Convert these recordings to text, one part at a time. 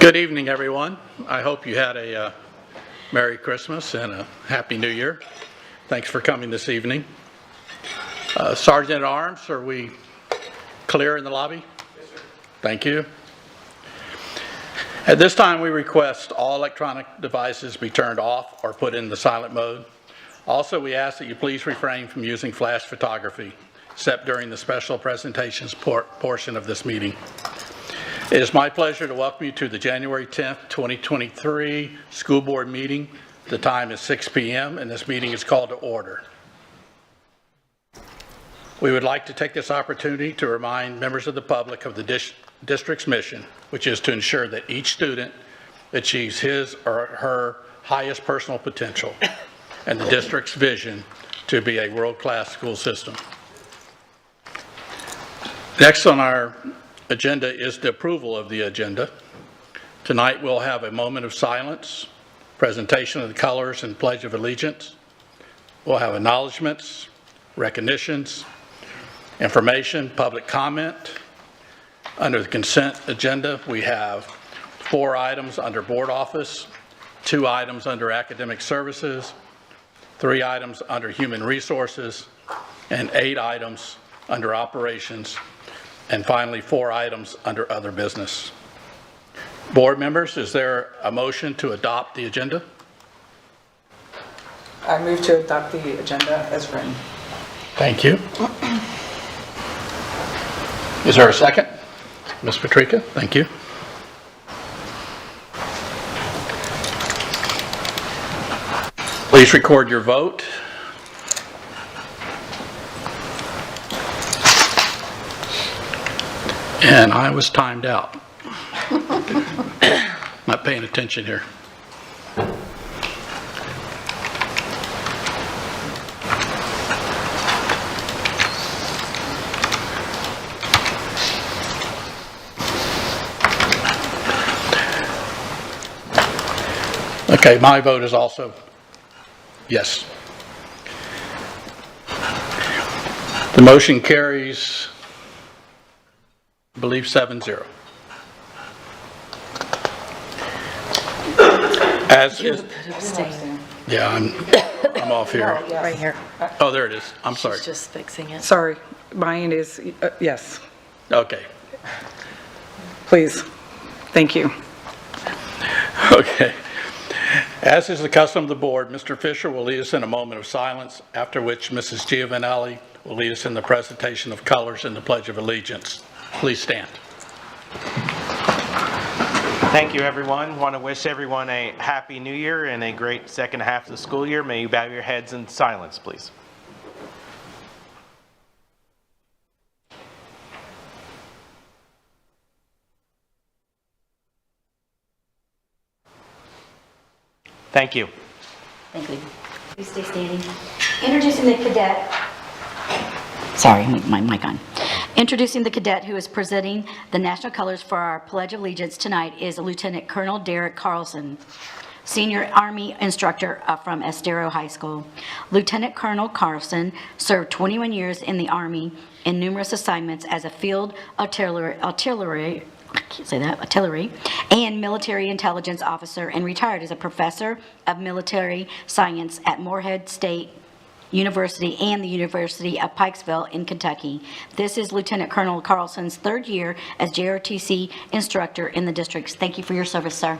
Good evening, everyone. I hope you had a Merry Christmas and a Happy New Year. Thanks for coming this evening. Sergeant at Arms, are we clear in the lobby? Yes, sir. Thank you. At this time, we request all electronic devices be turned off or put in the silent mode. Also, we ask that you please refrain from using flash photography, except during the special presentations portion of this meeting. It is my pleasure to welcome you to the January 10th, 2023 school board meeting. The time is 6 p.m. and this meeting is called to order. We would like to take this opportunity to remind members of the public of the district's mission, which is to ensure that each student achieves his or her highest personal potential and the district's vision to be a world-class school system. Next on our agenda is the approval of the agenda. Tonight we'll have a moment of silence, presentation of the colors and Pledge of Allegiance. We'll have acknowledgements, recognitions, information, public comment. Under the consent agenda, we have 4 items under board office, 2 items under academic services, 3 items under human resources, and 8 items under operations, and finally 4 items under other business. Board members, is there a motion to adopt the agenda? I move to adopt the agenda as written. Thank you. Is there a second? Ms. Patrica, thank you. Please record your vote. And I was timed out. Not paying attention here. Okay, my vote is also yes. The motion carries, I believe, 7-0. As is, yeah, I'm off here. Right here. Oh, there it is. I'm sorry. She's just fixing it. Sorry, mine is, yes, Okay. please. Thank you. Okay. As is the custom of the board, Mr. Fisher will lead us in a moment of silence, after which Mrs. Giovanelli will lead us in the presentation of colors and the Pledge of Allegiance. Please stand. Thank you, everyone. Want to wish everyone a happy new year and a great second half of the school year. May you bow your heads in silence, please. Thank you. Thank you. Please stay standing. Introducing the cadet. Sorry, my mic on. Introducing the cadet who is presenting the national colors for our Pledge of Allegiance tonight is Lieutenant Colonel Derek Carlson, Senior Army Instructor from Estero High School. Lieutenant Colonel Carlson served 21 years in the Army in numerous assignments as a field artillery and military intelligence officer, and retired as a professor of military science at Morehead State University and the University of Pikesville in Kentucky. This is Lieutenant Colonel Carlson's 3rd year as JROTC instructor in the districts. Thank you for your service, sir.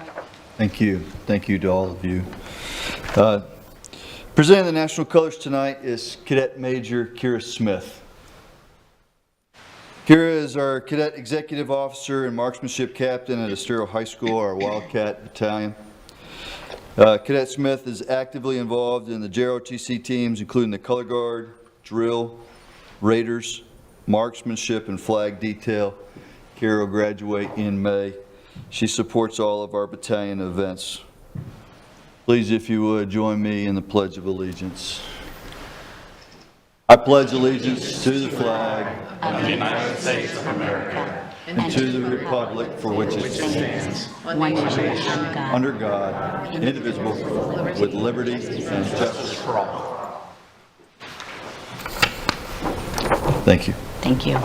Thank you. Thank you to all of you. Presenting the national colors tonight is Cadet Major Kira Smith. Kira is our Cadet Executive Officer and Marksmanship Captain at Estero High School, our Wildcat Battalion. Cadet Smith is actively involved in the JROTC teams, including the Color Guard, Drill, Raiders, Marksmanship, and Flag Detail. Kira will graduate in May. She supports all of our battalion events. Please, if you would, join me in the Pledge of Allegiance. I pledge allegiance to the flag of the United States of America and to the republic for which it stands, One nation, under God, indivisible, with liberty and justice for all. Thank you. Thank you.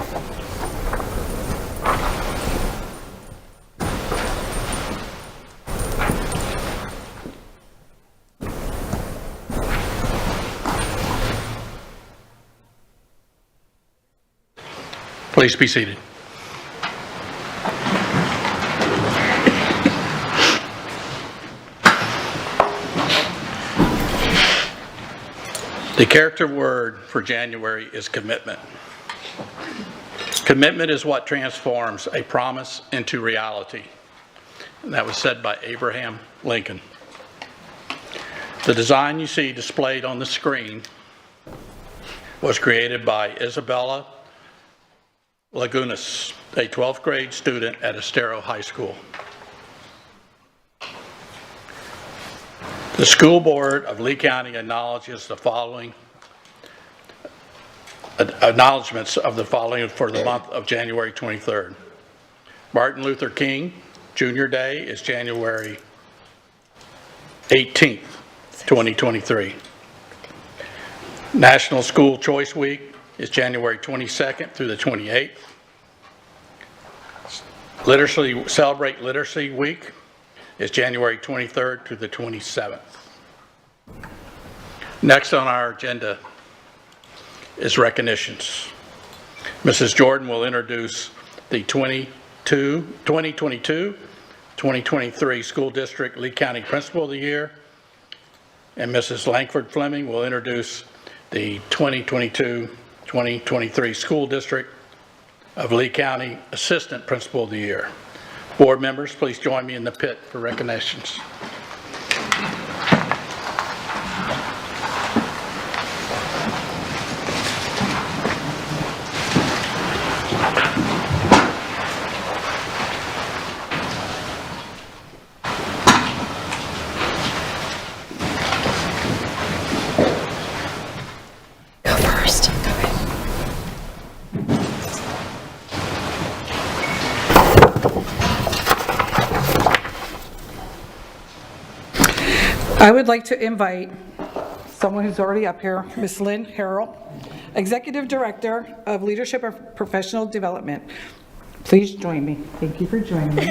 Please be seated. The character word for January is commitment. Commitment is what transforms a promise into reality. And that was said by Abraham Lincoln. The design you see displayed on the screen was created by Isabella Lagunas, a 12th grade student at Estero High School. The School Board of Lee County acknowledges the following acknowledgements of the following for the month of January 23rd. Martin Luther King Jr. Day is January 18th, 2023. National School Choice Week is January 22nd through the 28th. Celebrate Literacy Week is January 23rd through the 27th. Next on our agenda is recognitions. Mrs. Jordan will introduce the 2022-2023 School District Lee County Principal of the Year, and Mrs. Langford Fleming will introduce the 2022-2023 School District of Lee County Assistant Principal of the Year. Board members, please join me in the pit for recognitions. I would like to invite someone who's already up here, Ms. Lynn Harrell, Executive Director of Leadership and Professional Development. Please join me. Thank you for joining me.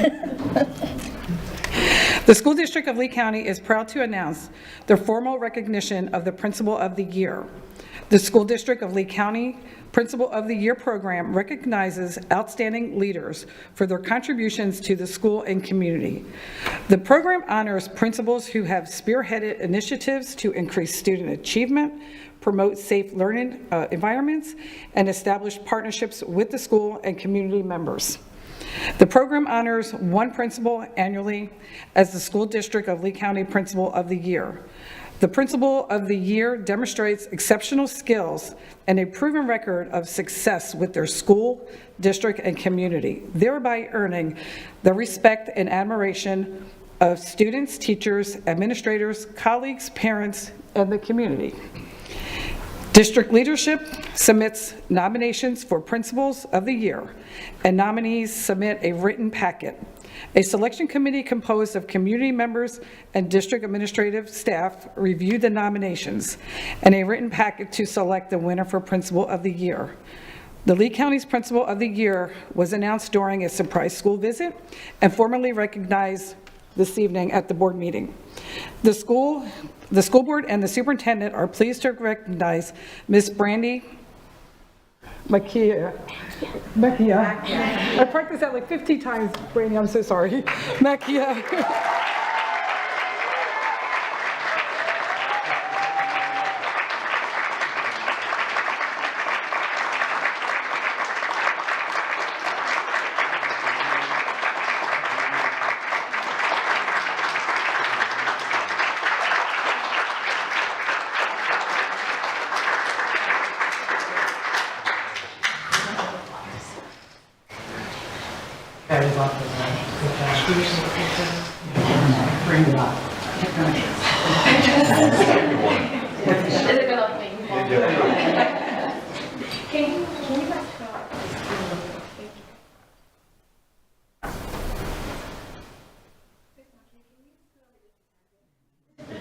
The School District of Lee County is proud to announce the formal recognition of the Principal of the Year. The School District of Lee County Principal of the Year program recognizes outstanding leaders for their contributions to the school and community. The program honors principals who have spearheaded initiatives to increase student achievement, promote safe learning environments, and establish partnerships with the school and community members. The program honors one principal annually as the School District of Lee County Principal of the Year. The Principal of the Year demonstrates exceptional skills and a proven record of success with their school, district, and community, thereby earning the respect and admiration of students, teachers, administrators, colleagues, parents, and the community. District leadership submits nominations for Principals of the Year, and nominees submit a written packet. A selection committee composed of community members and district administrative staff reviewed the nominations and a written packet to select the winner for Principal of the Year. The Lee County's Principal of the Year was announced during a surprise school visit and formally recognized this evening at the board meeting. The school board and the superintendent are pleased to recognize Ms. Brandy Makia. I practiced that like 50 times, Brandy, I'm so sorry. Makia.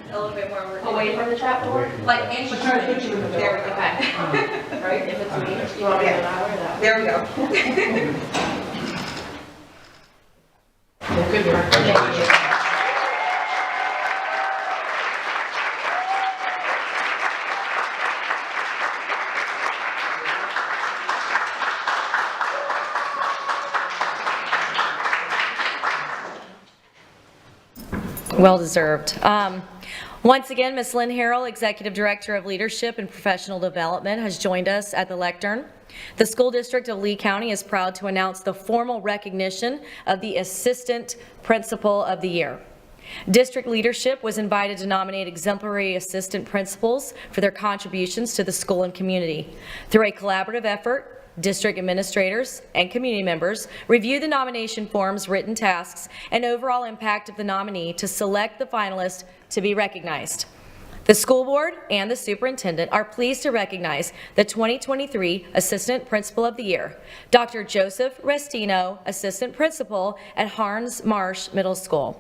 A little bit more away from the trap door? Like, and she's trying to put you in the there we go. Okay. Right? If it's me, you want me to allow her that? There we go. Good work. Thank you. Well deserved. Once again, Ms. Lynn Harrell, Executive Director of Leadership and Professional Development, has joined us at the lectern. The School District of Lee County is proud to announce the formal recognition of the Assistant Principal of the Year. District leadership was invited to nominate exemplary assistant principals for their contributions to the school and community. Through a collaborative effort, district administrators and community members review the nomination forms, written tasks, and overall impact of the nominee to select the finalist to be recognized. The school board and the superintendent are pleased to recognize the 2023 Assistant Principal of the Year, Dr. Joseph Restino, Assistant Principal at Harns Marsh Middle School.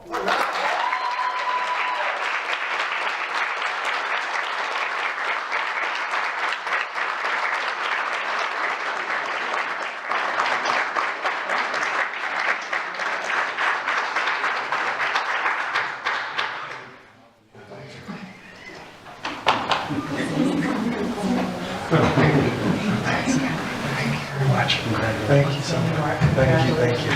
Thank you so much. Thank you.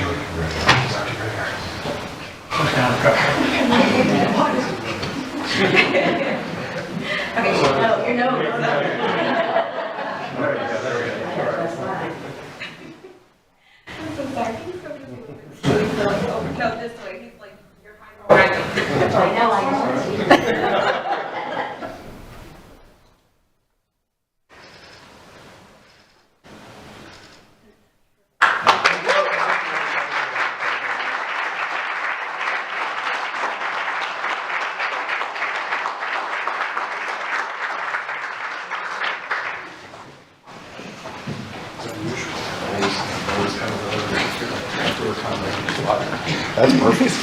That's perfect.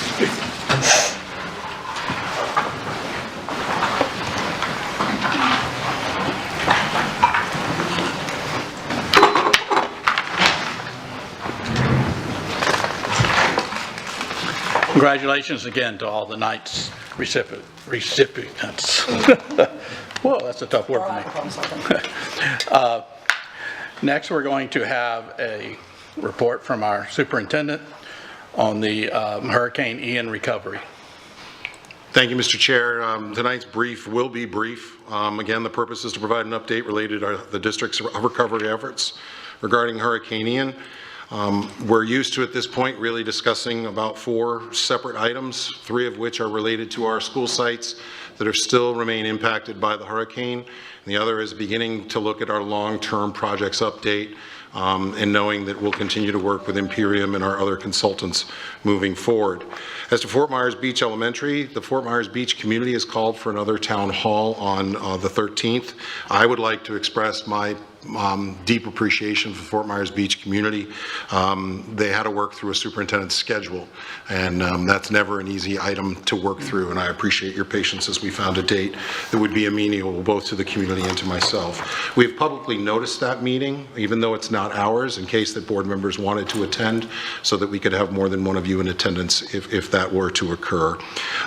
Congratulations again to all the night's recipients. Whoa, that's a tough word for me. Next, we're going to have a report from our superintendent on the Hurricane Ian recovery. Thank you, Mr. Chair. Tonight's brief will be brief. Again, the purpose is to provide an update related to the district's recovery efforts regarding Hurricane Ian. We're used to, at this point, really discussing about 4 separate items, 3 of which are related to our school sites that are still remain impacted by the hurricane. And the other is beginning to look at our long-term projects update and knowing that we'll continue to work with Imperium and our other consultants moving forward. As to Fort Myers Beach Elementary, the Fort Myers Beach community has called for another town hall on the 13th. I would like to express my deep appreciation for Fort Myers Beach community. They had to work through a superintendent's schedule, and that's never an easy item to work through, and I appreciate your patience as we found a date that would be amenable both to the community and to myself. We've publicly noticed that meeting, even though it's not ours, in case that board members wanted to attend, so that we could have more than one of you in attendance if that were to occur.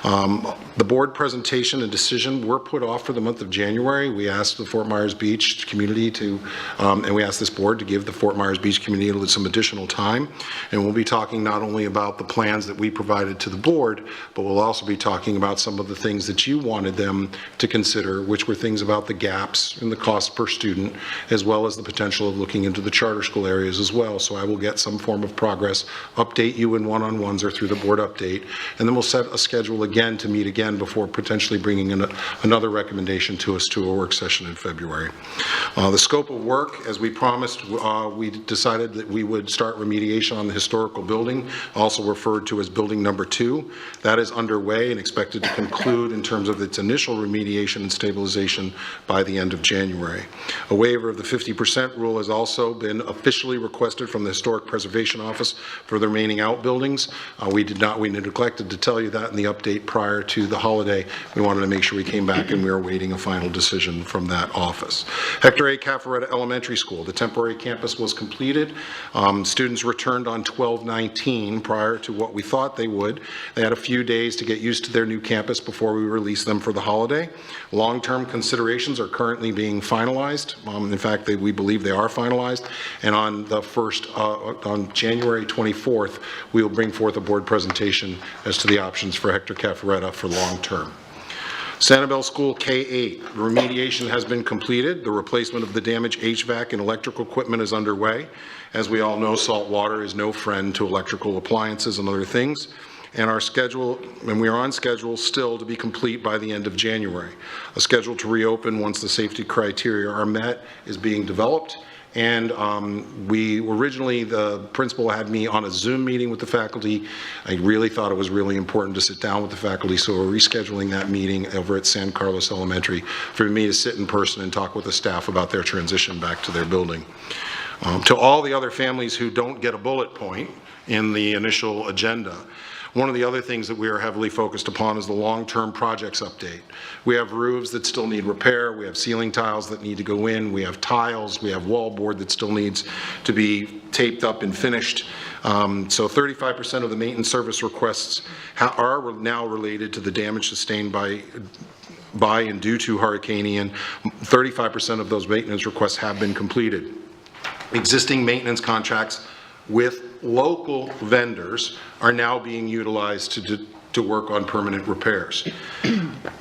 The board presentation and decision were put off for the month of January. We asked the Fort Myers Beach community to and we asked this board to give the Fort Myers Beach community some additional time. And we'll be talking not only about the plans that we provided to the board, but we'll also be talking about some of the things that you wanted them to consider, which were things about the gaps in the cost per student, as well as the potential of looking into the charter school areas as well. So I will get some form of progress, update you in one-on-ones or through the board update, and then we'll set a schedule again to meet again before potentially bringing in another recommendation to us to a work session in February. The scope of work, as we promised, we decided that we would start remediation on the historical building, also referred to as building number 2. That is underway and expected to conclude in terms of its initial remediation and stabilization by the end of January. A waiver of the 50% rule has also been officially requested from the Historic Preservation Office for the remaining outbuildings. We neglected to tell you that in the update prior to the holiday. We wanted to make sure we came back and we were awaiting a final decision from that office. Hector A. Caffarelli Cafaretta Elementary School. The temporary campus was completed. Students returned on 12/19 prior to what we thought they would. They had a few days to get used to their new campus before we released them for the holiday. Long-term considerations are currently being finalized. In fact, we believe they are finalized. And on the on January 24th, we will bring forth a board presentation as to the options for Hector Cafaretta for long-term. Sanibel School K-8, remediation has been completed. The replacement of the damaged HVAC and electrical equipment is underway. As we all know, salt water is no friend to electrical appliances and other things. And we are on schedule still to be complete by the end of January. A schedule to reopen once the safety criteria are met is being developed. And originally, the principal had me on a Zoom meeting with the faculty. I really thought it was really important to sit down with the faculty, so we're rescheduling that meeting over at San Carlos Elementary for me to sit in person and talk with the staff about their transition back to their building. To all the other families who don't get a bullet point in the initial agenda, one of the other things that we are heavily focused upon is the long-term projects update. We have roofs that still need repair, we have ceiling tiles that need to go in, we have tiles, we have wallboard that still needs to be taped up and finished. So 35% of the maintenance service requests are now related to the damage sustained by and due to Hurricane Ian. 35% of those maintenance requests have been completed. Existing maintenance contracts with local vendors are now being utilized to work on permanent repairs.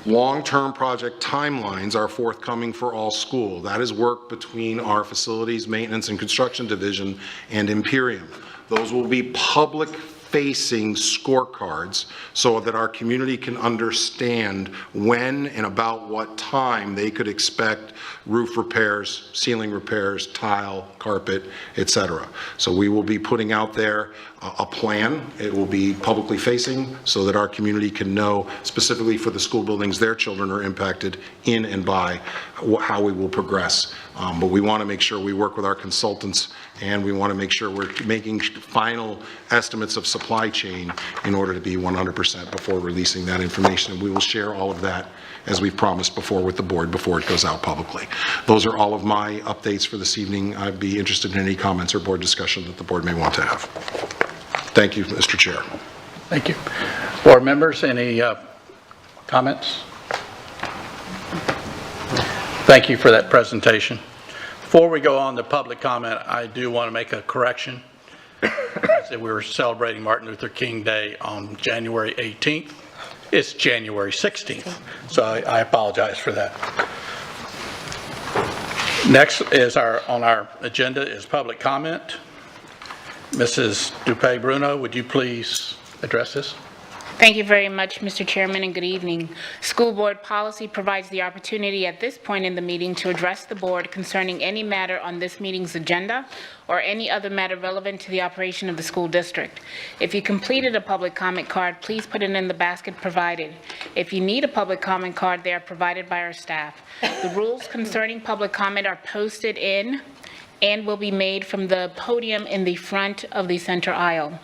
Long-term project timelines are forthcoming for all school. That is work between our facilities maintenance and construction division and Imperium. Those will be public-facing scorecards so that our community can understand when and about what time they could expect roof repairs, ceiling repairs, tile, carpet, etc. So we will be putting out there a plan. It will be publicly facing so that our community can know specifically for the school buildings their children are impacted in and by how we will progress. But we want to make sure we work with our consultants, and we want to make sure we're making final estimates of supply chain in order to be 100% before releasing that information. And we will share all of that, as we've promised before, with the board before it goes out publicly. Those are all of my updates for this evening. I'd be interested in any comments or board discussion that the board may want to have. Thank you, Mr. Chair. Thank you. Board members, any comments? Thank you for that presentation. Before we go on to public comment, I do want to make a correction. I said we were celebrating Martin Luther King Day on January 18th. It's January 16th, so I apologize for that. Next is on our agenda is public comment. Mrs. Dupé-Bruno, would you please address this? Thank you very much, Mr. Chairman, and good evening. School board policy provides the opportunity at this point in the meeting to address the board concerning any matter on this meeting's agenda or any other matter relevant to the operation of the school district. If you completed a public comment card, please put it in the basket provided. If you need a public comment card, they are provided by our staff. The rules concerning public comment are posted in and will be made from the podium in the front of the center aisle.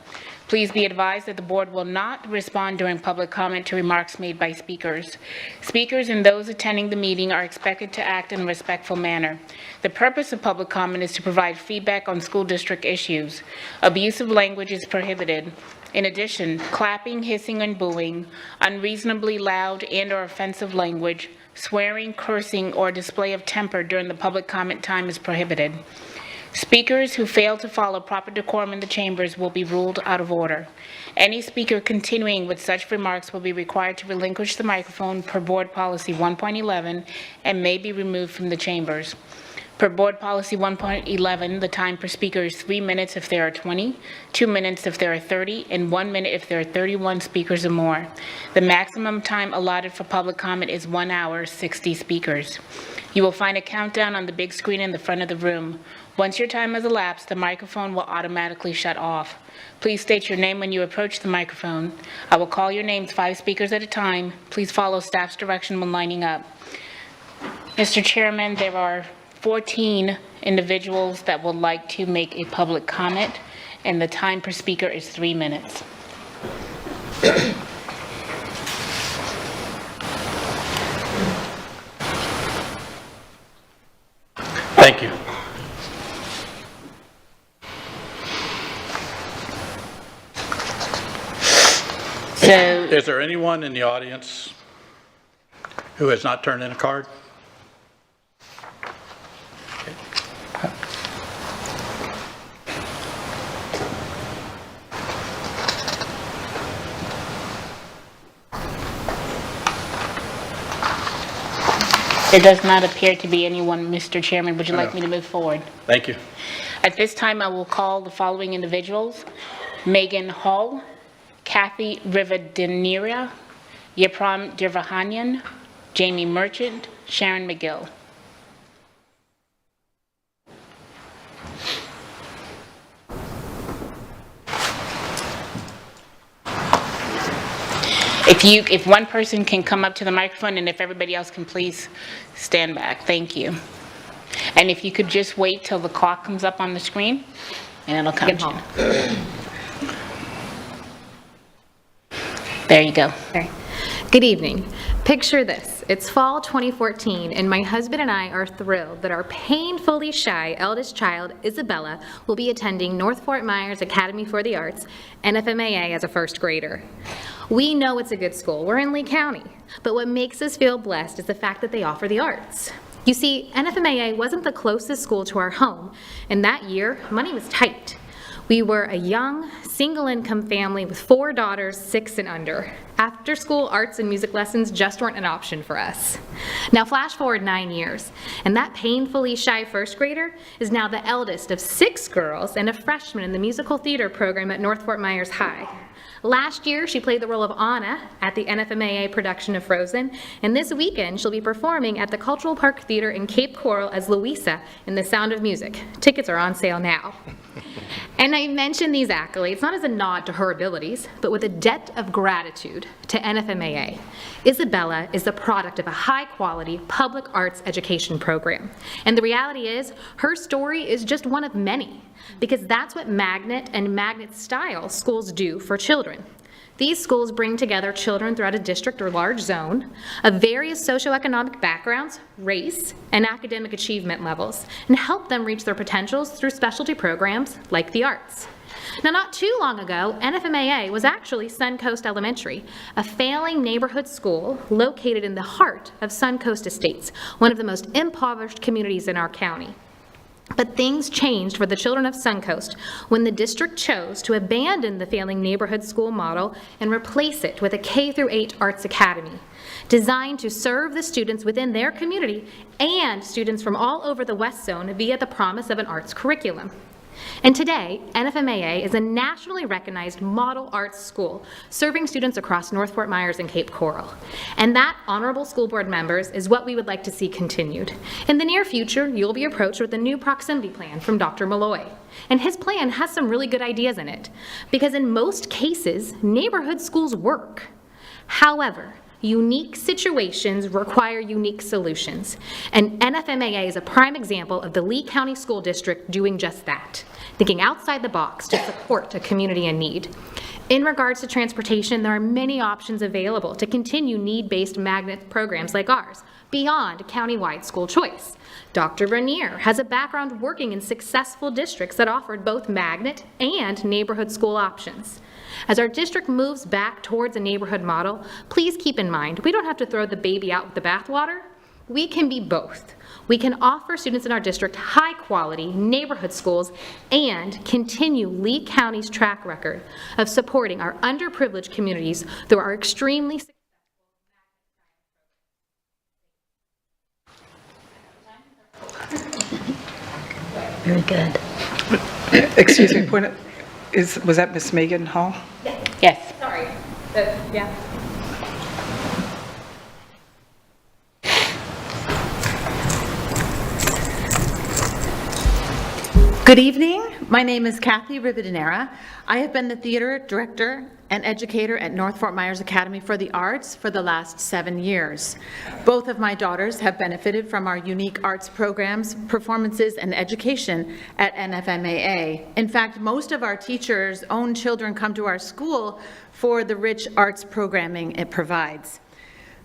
Please be advised that the board will not respond during public comment to remarks made by speakers. Speakers and those attending the meeting are expected to act in a respectful manner. The purpose of public comment is to provide feedback on school district issues. Abusive language is prohibited. In addition, clapping, hissing, and booing, unreasonably loud and/or offensive language, swearing, cursing, or display of temper during the public comment time is prohibited. Speakers who fail to follow proper decorum in the chambers will be ruled out of order. Any speaker continuing with such remarks will be required to relinquish the microphone per Board Policy 1.11 and may be removed from the chambers. Per Board Policy 1.11, the time per speaker is 3 minutes if there are 20, 2 minutes if there are 30, and 1 minute if there are 31 speakers or more. The maximum time allotted for public comment is 1 hour, 60 speakers. You will find a countdown on the big screen in the front of the room. Once your time has elapsed, the microphone will automatically shut off. Please state your name when you approach the microphone. I will call your names 5 speakers at a time. Please follow staff's direction when lining up. Mr. Chairman, there are 14 individuals that would like to make a public comment, and the time per speaker is 3 minutes. Thank you. So, Is there anyone in the audience who has not turned in a card? there does not appear to be anyone, Mr. Chairman. Would you like me to move forward? Thank you. At this time, I will call the following individuals: Megan Hall, Kathy Rivadeneira, Yepram Dirvahanyan, Jamie Merchant, Sharon McGill. If one person can come up to the microphone, and if everybody else can please stand back. Thank you. And if you could just wait till the clock comes up on the screen, and it'll come to you. There you go. Okay. Good evening. Picture this. It's fall 2014, and my husband and I are thrilled that our painfully shy eldest child, Isabella, will be attending North Fort Myers Academy for the Arts, NFMAA, as a first grader. We know it's a good school. We're in Lee County. But what makes us feel blessed is the fact that they offer the arts. You see, NFMAA wasn't the closest school to our home, and that year, money was tight. We were a young, single-income family with 4 daughters, 6 and under. After-school arts and music lessons just weren't an option for us. Now flash forward 9 years, and that painfully shy first grader is now the eldest of 6 girls and a freshman in the musical theater program at North Fort Myers High. Last year, she played the role of Anna at the NFMAA production of Frozen, and this weekend she'll be performing at the Cultural Park Theater in Cape Coral as Louisa in The Sound of Music. Tickets are on sale now. And I mention these accolades not as a nod to her abilities, but with a debt of gratitude to NFMAA. Isabella is the product of a high-quality public arts education program. And the reality is, her story is just one of many, because that's what magnet and magnet-style schools do for children. These schools bring together children throughout a district or large zone of various socioeconomic backgrounds, race, and academic achievement levels, and help them reach their potentials through specialty programs like the arts. Now, not too long ago, NFMAA was actually Suncoast Elementary, a failing neighborhood school located in the heart of Suncoast Estates, one of the most impoverished communities in our county. But things changed for the children of Suncoast when the district chose to abandon the failing neighborhood school model and replace it with a K-8 arts academy, designed to serve the students within their community and students from all over the West Zone via the promise of an arts curriculum. And today, NFMAA is a nationally recognized model arts school serving students across North Fort Myers and Cape Coral. And that, honorable school board members, is what we would like to see continued. In the near future, you'll be approached with a new proximity plan from Dr. Malloy. And his plan has some really good ideas in it, because in most cases, neighborhood schools work. However, unique situations require unique solutions, and NFMAA is a prime example of the Lee County School District doing just that, thinking outside the box to support a community in need. In regards to transportation, there are many options available to continue need-based magnet programs like ours, beyond countywide school choice. Dr. Bernier has a background working in successful districts that offered both magnet and neighborhood school options. As our district moves back towards a neighborhood model, please keep in mind, we don't have to throw the baby out with the bathwater. We can be both. We can offer students in our district high-quality neighborhood schools and continue Lee County's track record of supporting our underprivileged communities through our extremely successful Very good. Excuse me, was that Miss Megan Hall? Yes. Sorry. Yeah. Good evening. My name is Kathy Rivadeneira. I have been the theater director and educator at North Fort Myers Academy for the Arts for the last 7 years. Both of my daughters have benefited from our unique arts programs, performances, and education at NFMAA. In fact, most of our teachers' own children come to our school for the rich arts programming it provides.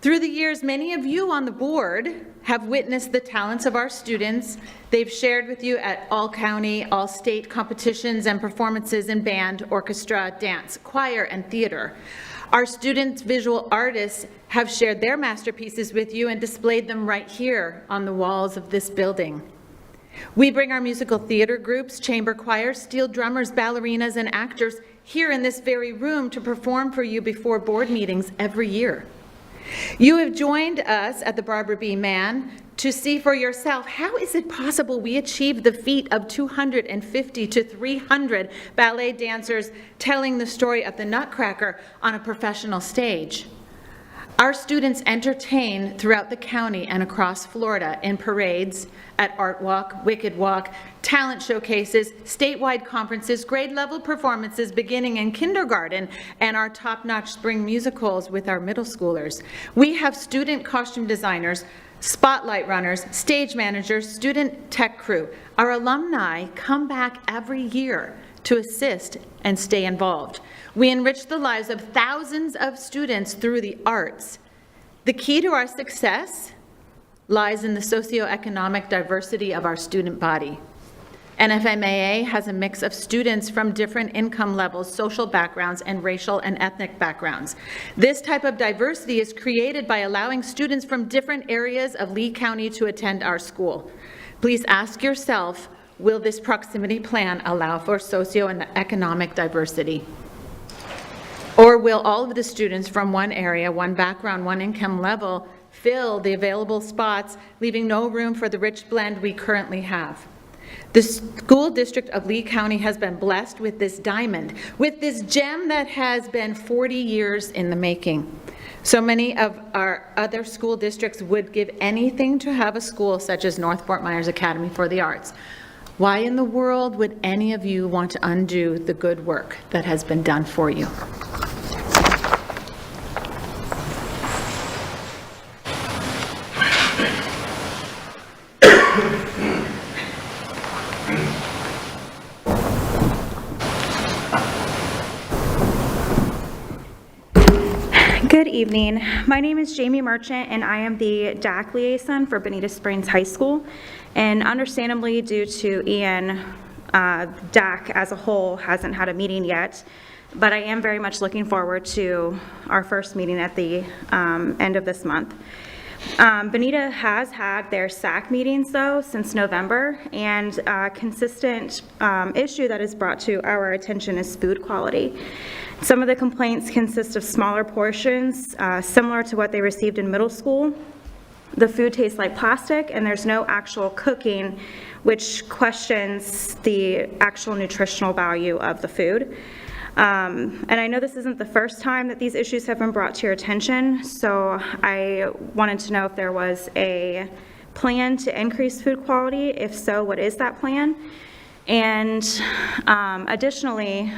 Through the years, many of you on the board have witnessed the talents of our students. They've shared with you at all county, all state competitions and performances in band, orchestra, dance, choir, and theater. Our students' visual artists have shared their masterpieces with you and displayed them right here on the walls of this building. We bring our musical theater groups, chamber choirs, steel drummers, ballerinas, and actors here in this very room to perform for you before board meetings every year. You have joined us at the Barbara B. Mann to see for yourself how is it possible we achieved the feat of 250 to 300 ballet dancers telling the story of the Nutcracker on a professional stage. Our students entertain throughout the county and across Florida in parades, at Art Walk, Wicked Walk, talent showcases, statewide conferences, grade level performances beginning in kindergarten, and our top-notch spring musicals with our middle schoolers. We have student costume designers, spotlight runners, stage managers, student tech crew. Our alumni come back every year to assist and stay involved. We enrich the lives of thousands of students through the arts. The key to our success lies in the socioeconomic diversity of our student body. NFMAA has a mix of students from different income levels, social backgrounds, and racial and ethnic backgrounds. This type of diversity is created by allowing students from different areas of Lee County to attend our school. Please ask yourself, will this proximity plan allow for socio and economic diversity? Or will all of the students from one area, one background, one income level fill the available spots, leaving no room for the rich blend we currently have? The school district of Lee County has been blessed with this diamond, with this gem that has been 40 years in the making. So many of our other school districts would give anything to have a school such as North Fort Myers Academy for the Arts. Why in the world would any of you want to undo the good work that has been done for you? Good evening. My name is Jamie Merchant, and I am the DAC liaison for Bonita Springs High School. And understandably, due to Ian, DAC as a whole hasn't had a meeting yet, but I am very much looking forward to our first meeting at the end of this month. Bonita has had their SAC meetings, though, since November, and a consistent issue that is brought to our attention is food quality. Some of the complaints consist of smaller portions, similar to what they received in middle school. The food tastes like plastic, and there's no actual cooking, which questions the actual nutritional value of the food. And I know this isn't the first time that these issues have been brought to your attention, so I wanted to know if there was a plan to increase food quality. If so, what is that plan? And additionally,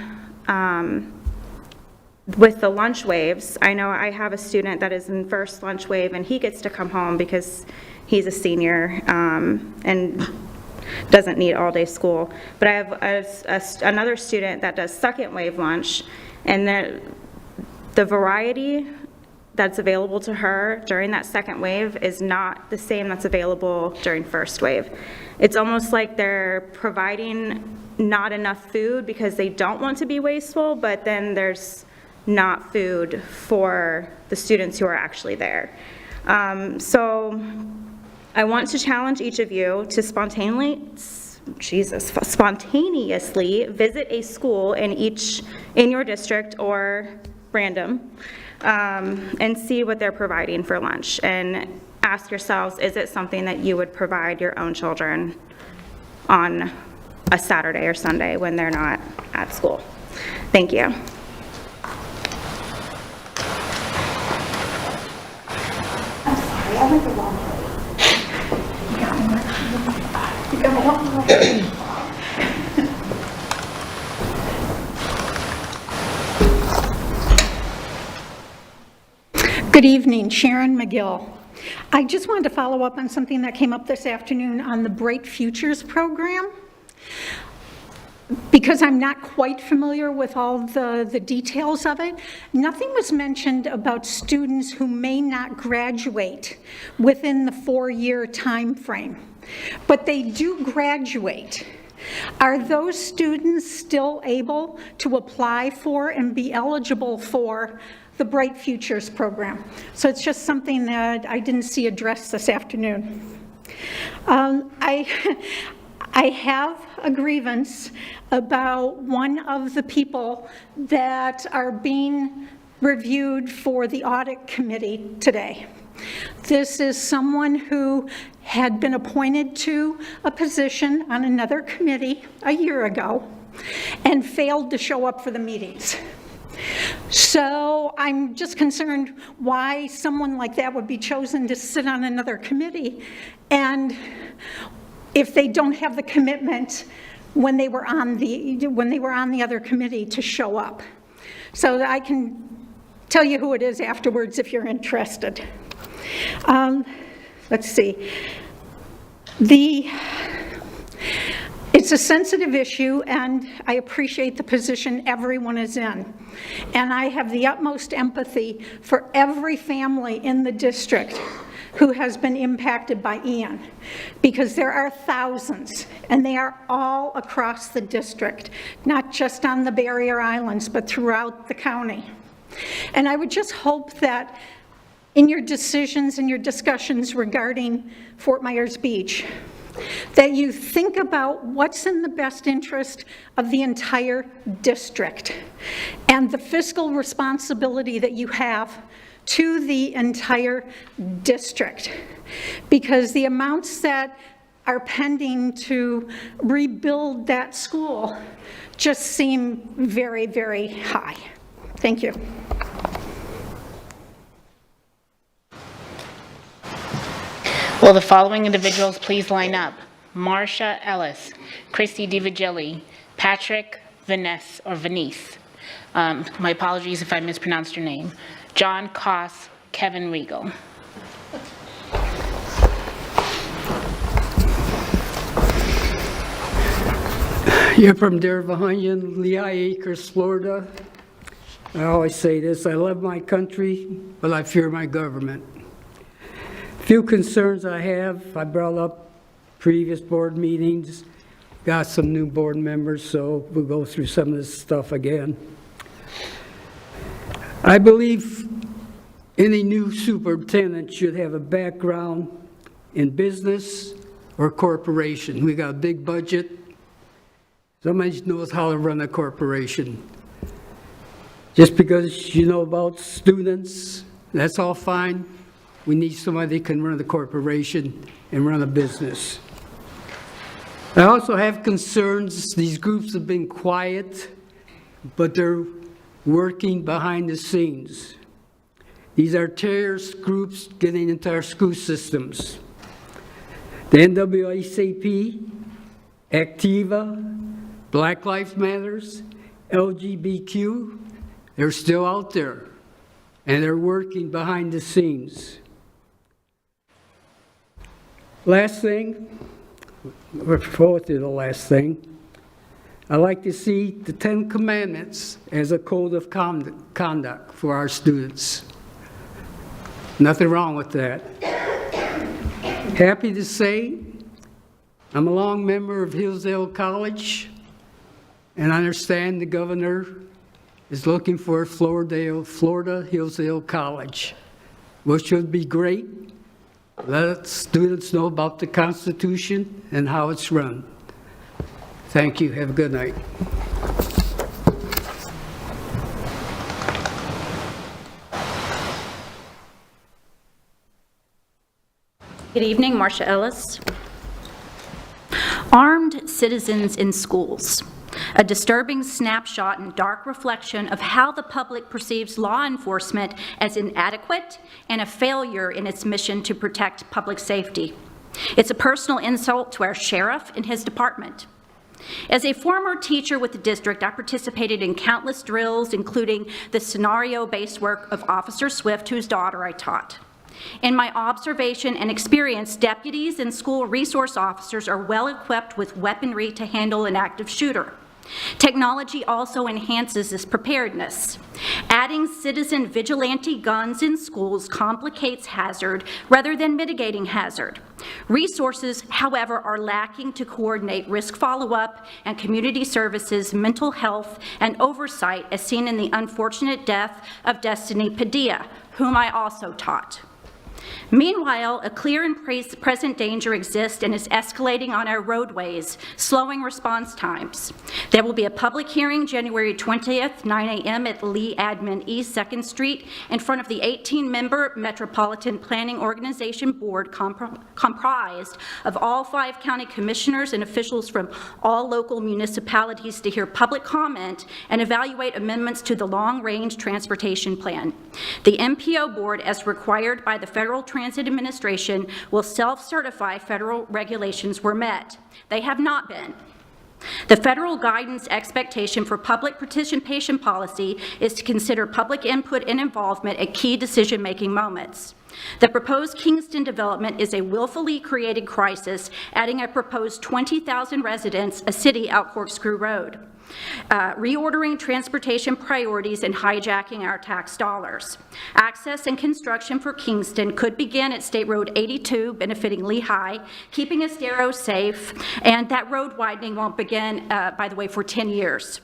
with the lunch waves, I know I have a student that is in first lunch wave, and he gets to come home because he's a senior and doesn't need all-day school. But I have another student that does second wave lunch, and the variety that's available to her during that second wave is not the same that's available during first wave. It's almost like they're providing not enough food because they don't want to be wasteful, but then there's not food for the students who are actually there. So I want to challenge each of you to spontaneously visit a school in your district or random and see what they're providing for lunch, and ask yourselves, is it something that you would provide your own children on a Saturday or Sunday when they're not at school? Thank you. I went the wrong way. You got me right. You got me wrong way. Good evening, Sharon McGill. I just wanted to follow up on something that came up this afternoon on the Bright Futures program. Because I'm not quite familiar with all the details of it, nothing was mentioned about students who may not graduate within the 4-year time frame, but they do graduate. Are those students still able to apply for and be eligible for the Bright Futures program. So it's just something that I didn't see addressed this afternoon. I have a grievance about one of the people that are being reviewed for the audit committee today. This is someone who had been appointed to a position on another committee a year ago and failed to show up for the meetings. So I'm just concerned why someone like that would be chosen to sit on another committee, and if they don't have the commitment when they were on the other committee to show up. So I can tell you who it is afterwards if you're interested. Let's see. It's a sensitive issue, and I appreciate the position everyone is in. And I have the utmost empathy for every family in the district who has been impacted by Ian, because there are thousands, and they are all across the district, not just on the barrier islands, but throughout the county. And I would just hope that in your decisions and your discussions regarding Fort Myers Beach, that you think about what's in the best interest of the entire district and the fiscal responsibility that you have to the entire district, because the amounts that are pending to rebuild that school just seem very, very high. Thank you. Will the following individuals please line up? Marsha Ellis, Christy DiVigili, Patrick Vanasse or Vanasse. My apologies if I mispronounced your name. John Koss, Kevin Regal. You're from Dervahanian, Lehigh Acres, Florida. I always say this, I love my country, but I fear my government. Few concerns I have, I brought up previous board meetings, got some new board members, so we'll go through some of this stuff again. I believe any new superintendent should have a background in business or corporation. We got a big budget. Somebody knows how to run a corporation. Just because you know about students, that's all fine. We need somebody that can run the corporation and run a business. I also have concerns. These groups have been quiet, but they're working behind the scenes. These are terrorist groups getting into our school systems. The NAACP, Activa, Black Lives Matters, LGBTQ, they're still out there, and they're working behind the scenes. Last thing, we're forward to the last thing. I like to see the 10 Commandments as a code of conduct for our students. Nothing wrong with that. Happy to say I'm a long member of Hillsdale College, and I understand the governor is looking for Florida Hillsdale College, which would be great. Let students know about the Constitution and how it's run. Thank you. Have a good night. Good evening, Marsha Ellis. Armed citizens in schools. A disturbing snapshot and dark reflection of how the public perceives law enforcement as inadequate and a failure in its mission to protect public safety. It's a personal insult to our sheriff and his department. As a former teacher with the district, I participated in countless drills, including the scenario-based work of Officer Swift, whose daughter I taught. In my observation and experience, deputies and school resource officers are well equipped with weaponry to handle an active shooter. Technology also enhances this preparedness. Adding citizen vigilante guns in schools complicates hazard rather than mitigating hazard. Resources, however, are lacking to coordinate risk follow-up and community services, mental health, and oversight, as seen in the unfortunate death of Destiny Padilla, whom I also taught. Meanwhile, a clear and present danger exists and is escalating on our roadways, slowing response times. There will be a public hearing January 20th, 9 a.m. at Lee Admin East 2nd Street in front of the 18-member Metropolitan Planning Organization Board comprised of all 5 county commissioners and officials from all local municipalities to hear public comment and evaluate amendments to the long-range transportation plan. The MPO board, as required by the Federal Transit Administration, will self-certify federal regulations were met. They have not been. The federal guidance expectation for public participation policy is to consider public input and involvement at key decision-making moments. The proposed Kingston development is a willfully created crisis, adding a proposed 20,000 residents, a city out Corkscrew Road. Reordering transportation priorities and hijacking our tax dollars. Access and construction for Kingston could begin at State Road 82, benefiting Lehigh, keeping Estero safe, and that road widening won't begin, by the way, for 10 years.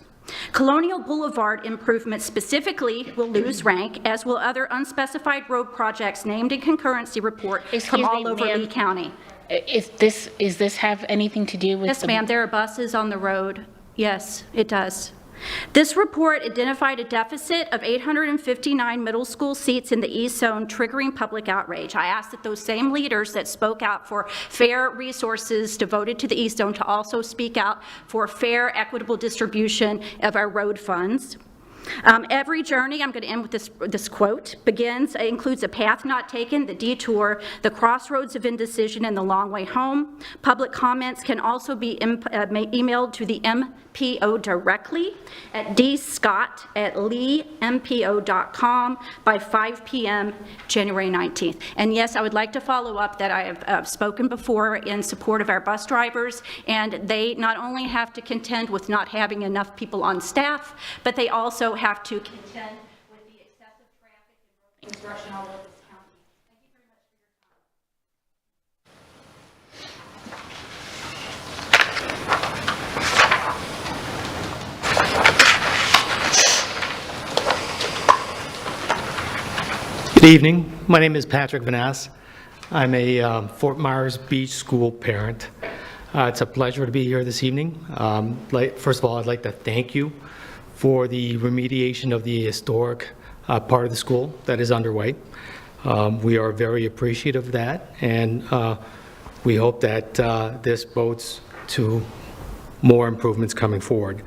Colonial Boulevard improvements specifically will lose rank, as will other unspecified road projects named in concurrency report from all over Lee County. Is this have anything to do with? Yes, ma'am, there are buses on the road. Yes, it does. This report identified a deficit of 859 middle school seats in the East Zone, triggering public outrage. I asked that those same leaders that spoke out for fair resources devoted to the East Zone to also speak out for fair, equitable distribution of our road funds. Every journey, I'm going to end with this quote, includes a path not taken, the detour, the crossroads of indecision, and the long way home. Public comments can also be emailed to the MPO directly at dscott@leempo.com by 5 p.m. January 19th. And yes, I would like to follow up that I have spoken before in support of our bus drivers, and they not only have to contend with not having enough people on staff, but they also have to contend with the excessive traffic and construction all over this county. Thank you very much for your time. Good evening. My name is Patrick Vanasse. I'm a Fort Myers Beach school parent. It's a pleasure to be here this evening. First of all, I'd like to thank you for the remediation of the historic part of the school that is underway. We are very appreciative of that, and we hope that this bodes to more improvements coming forward.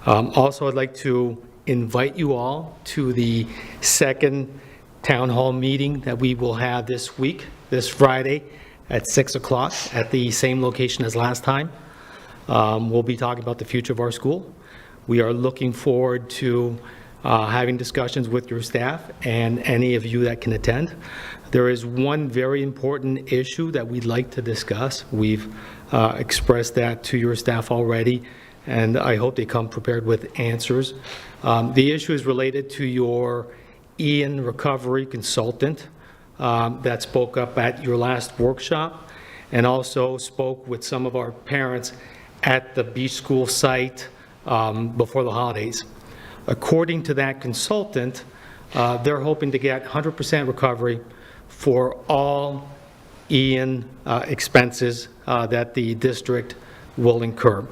Also, I'd like to invite you all to the second town hall meeting that we will have this week, this Friday at 6 o'clock at the same location as last time. We'll be talking about the future of our school. We are looking forward to having discussions with your staff and any of you that can attend. There is one very important issue that we'd like to discuss. We've expressed that to your staff already, and I hope they come prepared with answers. The issue is related to your Ian recovery consultant that spoke up at your last workshop and also spoke with some of our parents at the beach school site before the holidays. According to that consultant, they're hoping to get 100% recovery for all Ian expenses that the district will incur.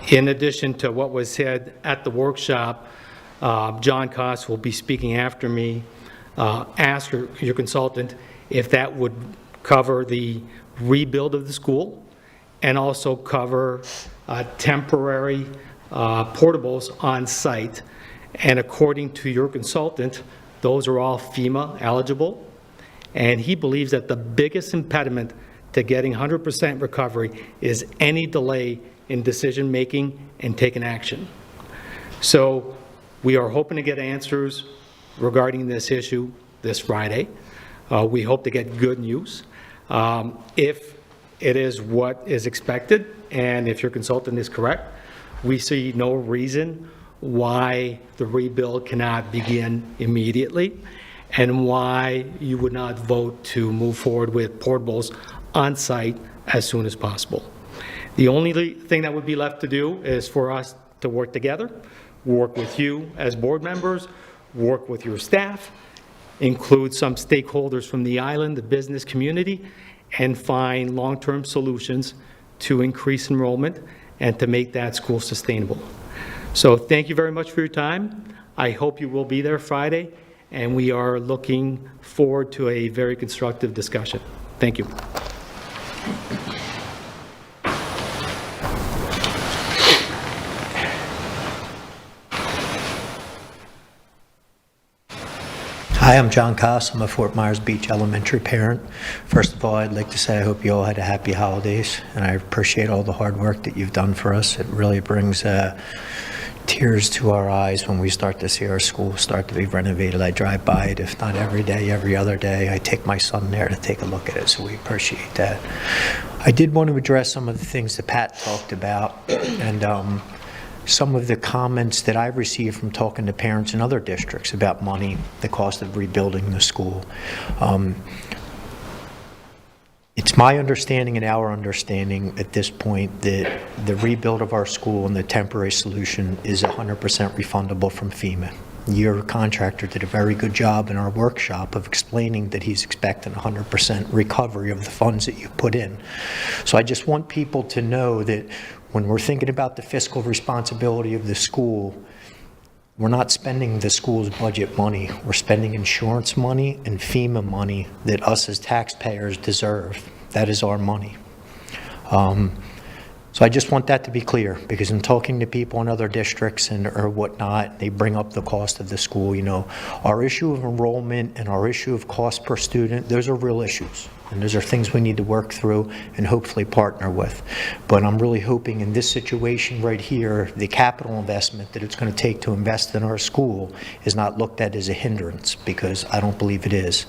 In addition to what was said at the workshop, John Koss will be speaking after me. Ask your consultant if that would cover the rebuild of the school and also cover temporary portables on site. And according to your consultant, those are all FEMA eligible. And he believes that the biggest impediment to getting 100% recovery is any delay in decision making and taking action. So we are hoping to get answers regarding this issue this Friday. We hope to get good news. If it is what is expected, and if your consultant is correct, we see no reason why the rebuild cannot begin immediately, and why you would not vote to move forward with portables on site as soon as possible. The only thing that would be left to do is for us to work together, work with you as board members, work with your staff, include some stakeholders from the island, the business community, and find long-term solutions to increase enrollment and to make that school sustainable. So thank you very much for your time. I hope you will be there Friday, and we are looking forward to a very constructive discussion. Thank you. Hi, I'm John Koss. I'm a Fort Myers Beach Elementary parent. First of all, I'd like to say I hope you all had a happy holidays, and I appreciate all the hard work that you've done for us. It really brings tears to our eyes when we start to see our school start to be renovated. I drive by it, if not every day, every other day. I take my son there to take a look at it, so we appreciate that. I did want to address some of the things that Pat talked about, and some of the comments that I've received from talking to parents in other districts about money, the cost of rebuilding the school. It's my understanding and our understanding at this point that the rebuild of our school and the temporary solution is 100% refundable from FEMA. Your contractor did a very good job in our workshop of explaining that he's expecting 100% recovery of the funds that you put in. So I just want people to know that when we're thinking about the fiscal responsibility of the school, we're not spending the school's budget money. We're spending insurance money and FEMA money that us as taxpayers deserve. That is our money. So I just want that to be clear, because in talking to people in other districts and or whatnot, they bring up the cost of the school. You know, our issue of enrollment and our issue of cost per student, those are real issues. And those are things we need to work through and hopefully partner with. But I'm really hoping in this situation right here, the capital investment that it's going to take to invest in our school is not looked at as a hindrance, because I don't believe it is.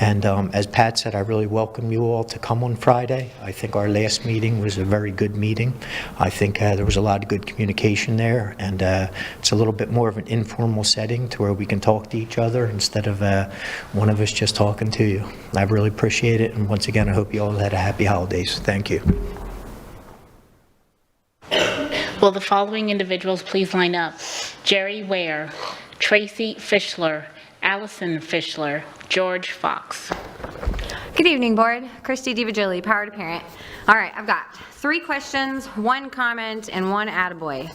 And as Pat said, I really welcome you all to come on Friday. I think our last meeting was a very good meeting. I think there was a lot of good communication there, and it's a little bit more of an informal setting to where we can talk to each other instead of one of us just talking to you. I really appreciate it. And once again, I hope you all had a happy holidays. Thank you. Will the following individuals please line up? Jerry Ware, Tracy Fiskler, Allison Fishler, George Fox. Good evening, board. Christy DiVigili, Power to Parent. All right, I've got 3 questions, 1 comment, and 1 attaboy.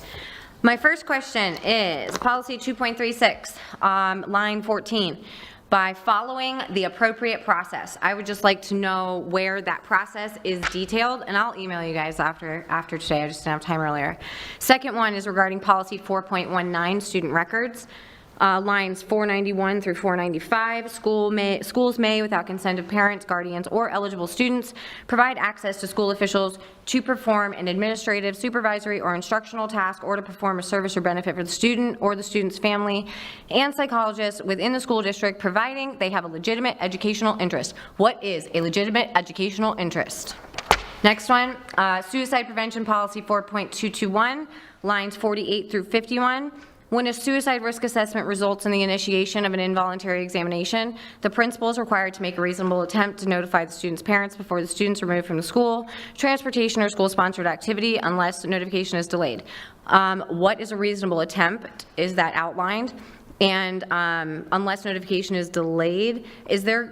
My first question is policy 2.36, line 14. By following the appropriate process. I would just like to know where that process is detailed, and I'll email you guys after today. I just didn't have time earlier. Second one is regarding policy 4.19, student records. Lines 491 through 495, schools may, without consent of parents, guardians, or eligible students, provide access to school officials to perform an administrative, supervisory, or instructional task, or to perform a service or benefit for the student or the student's family and psychologist within the school district, providing they have a legitimate educational interest. What is a legitimate educational interest? Next one, suicide prevention policy 4.221, lines 48 through 51. When a suicide risk assessment results in the initiation of an involuntary examination, the principal is required to make a reasonable attempt to notify the student's parents before the student's removed from the school, transportation, or school-sponsored activity unless notification is delayed. What is a reasonable attempt? Is that outlined? And unless notification is delayed, is there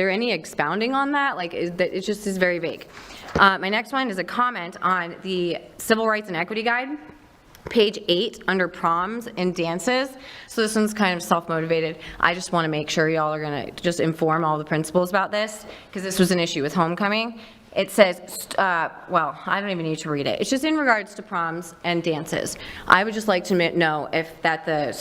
any expounding on that? Like, it just is very vague. My next one is a comment on the Civil Rights and Equity Guide. Page 8 under proms and dances. So this one's kind of self-motivated. I just want to make sure y'all are going to just inform all the principals about this, because this was an issue with homecoming. It says, well, I don't even need to read it. It's just in regards to proms and dances. I would just like to know if that the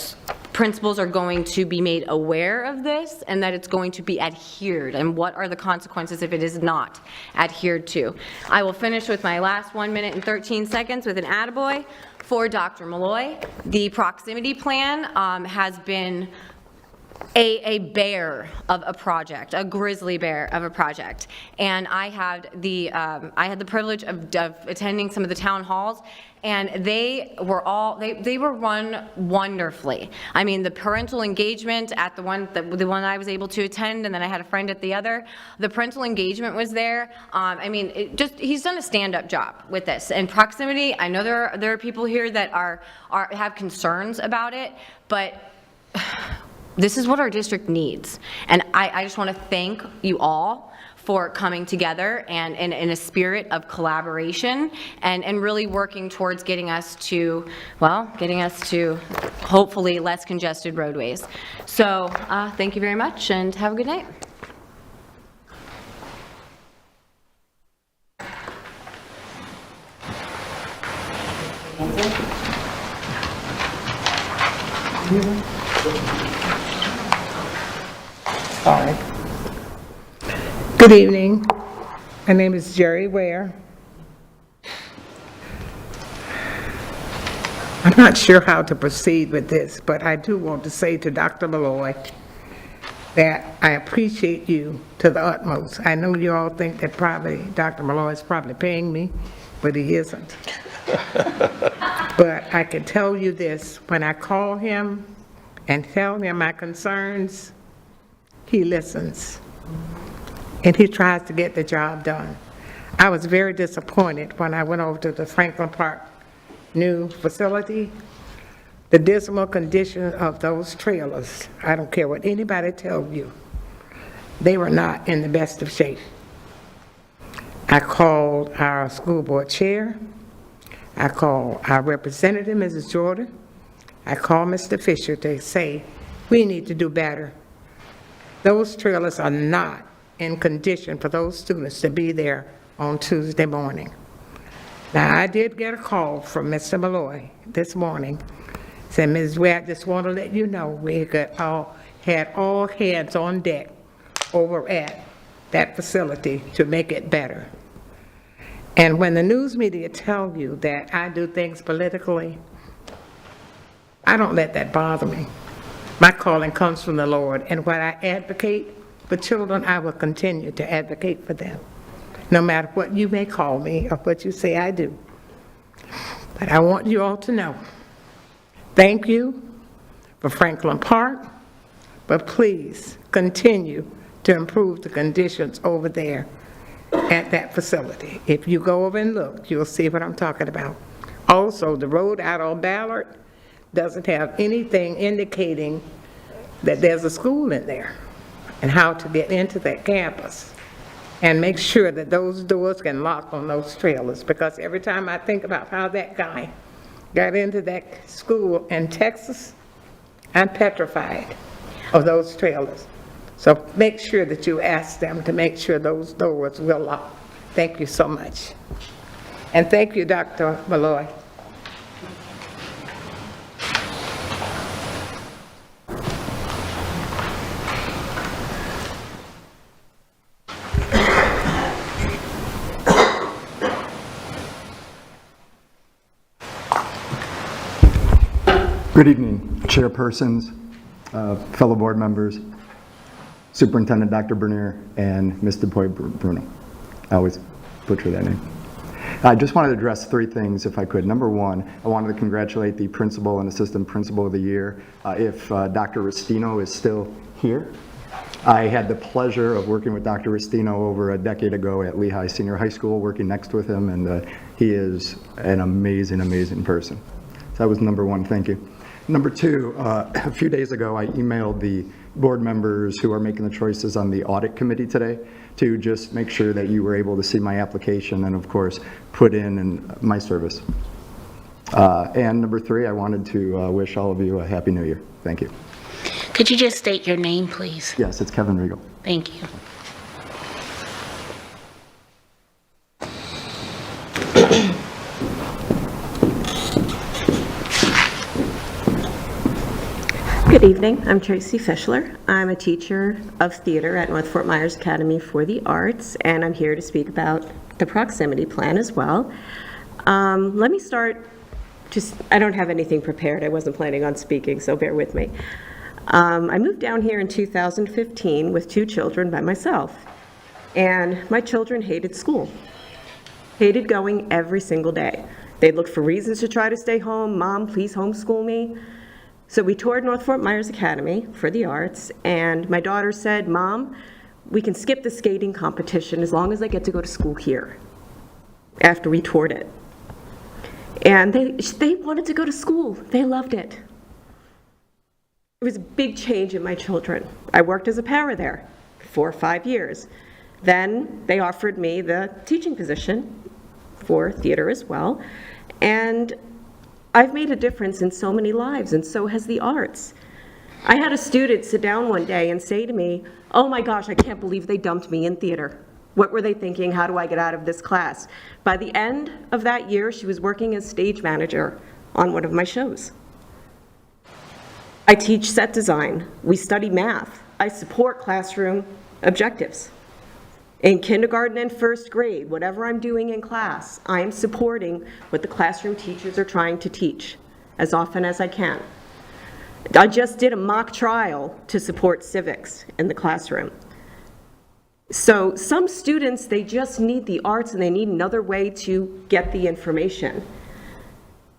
principals are going to be made aware of this and that it's going to be adhered, and what are the consequences if it is not adhered to. I will finish with my last 1 minute and 13 seconds with an attaboy. For Dr. Malloy, the proximity plan has been a bear of a project, a grizzly bear of a project. And I had the privilege of attending some of the town halls, and they were run wonderfully. I mean, the parental engagement at the one I was able to attend, and then I had a friend at the other, the parental engagement was there. I mean, he's done a stand-up job with this. And proximity, I know there are people here that have concerns about it, but this is what our district needs. And I just want to thank you all for coming together and in a spirit of collaboration and really working towards getting us to hopefully less congested roadways. So thank you very much and have a good night. Hi. Good evening. My name is Jerry Ware. I'm not sure how to proceed with this, but I do want to say to Dr. Malloy that I appreciate you to the utmost. I know you all think that probably Dr. Malloy is probably paying me, but he isn't. But I can tell you this, when I call him and tell him my concerns, he listens, and he tries to get the job done. I was very disappointed when I went over to the Franklin Park new facility. The dismal condition of those trailers, I don't care what anybody tells you, they were not in the best of shape. I called our school board chair. I called our representative, Mrs. Jordan. I called Mr. Fisher to say, we need to do better. Those trailers are not in condition for those students to be there on Tuesday morning. Now, I did get a call from Mr. Malloy this morning. Said, Ms. Ware, I just want to let you know we had all hands on deck over at that facility to make it better. And when the news media tell you that I do things politically, I don't let that bother me. My calling comes from the Lord, and when I advocate for children, I will continue to advocate for them, no matter what you may call me or what you say I do. But I want you all to know, thank you for Franklin Park, but please continue to improve the conditions over there at that facility. If you go over and look, you'll see what I'm talking about. Also, the road out on Ballard doesn't have anything indicating that there's a school in there and how to get into that campus. And make sure that those doors can lock on those trailers, because every time I think about how that guy got into that school in Texas, I'm petrified of those trailers. So make sure that you ask them to make sure those doors will lock. Thank you so much. And thank you, Dr. Malloy. Good evening, chairpersons, fellow board members, Superintendent Dr. Bernier, and Mr. Bruno. I always butcher that name. I just wanted to address three things, if I could. Number one, I wanted to congratulate the principal and assistant principal of the year. If Dr. Restino is still here, I had the pleasure of working with Dr. Restino over a decade ago at Lehigh Senior High School, working next with him, and he is an amazing, amazing person. So that was number one, thank you. Number two, a few days ago, I emailed the board members who are making the choices on the audit committee today to just make sure that you were able to see my application and, of course, put in my service. And number three, I wanted to wish all of you a Happy New Year. Thank you. Could you just state your name, please? Yes, it's Kevin Regal. Thank you. Good evening, I'm Tracy Fiskler. I'm a teacher of theater at North Fort Myers Academy for the Arts, and I'm here to speak about the proximity plan as well. Let me start, I don't have anything prepared. I wasn't planning on speaking, so bear with me. I moved down here in 2015 with 2 children by myself, and my children hated school, hated going every single day. They'd look for reasons to try to stay home. Mom, please homeschool me. So we toured North Fort Myers Academy for the Arts, and my daughter said, Mom, we can skip the skating competition as long as I get to go to school here, after we toured it. And they wanted to go to school. They loved it. It was a big change in my children. I worked as a para there for 5 years. Then they offered me the teaching position for theater as well. And I've made a difference in so many lives, and so has the arts. I had a student sit down one day and say to me, oh my gosh, I can't believe they dumped me in theater. What were they thinking? How do I get out of this class? By the end of that year, she was working as stage manager on one of my shows. I teach set design. We study math. I support classroom objectives. In kindergarten and first grade, whatever I'm doing in class, I am supporting what the classroom teachers are trying to teach as often as I can. I just did a mock trial to support civics in the classroom. So some students, they just need the arts and they need another way to get the information.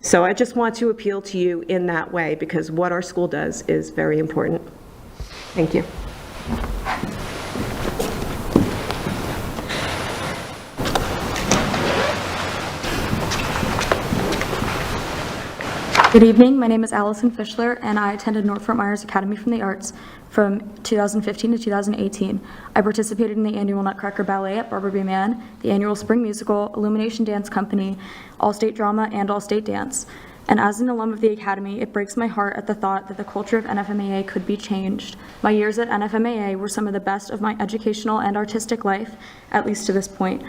So I just want to appeal to you in that way because what our school does is very important. Thank you. Good evening, my name is Allison Fishler, and I attended North Fort Myers Academy for the Arts from 2015 to 2018. I participated in the annual Nutcracker Ballet at Barbara B. Mann, the annual Spring Musical, Illumination Dance Company, All-State Drama, and All-State Dance. And as an alum of the Academy, it breaks my heart at the thought that the culture of NFMAA could be changed. My years at NFMAA were some of the best of my educational and artistic life, at least to this point.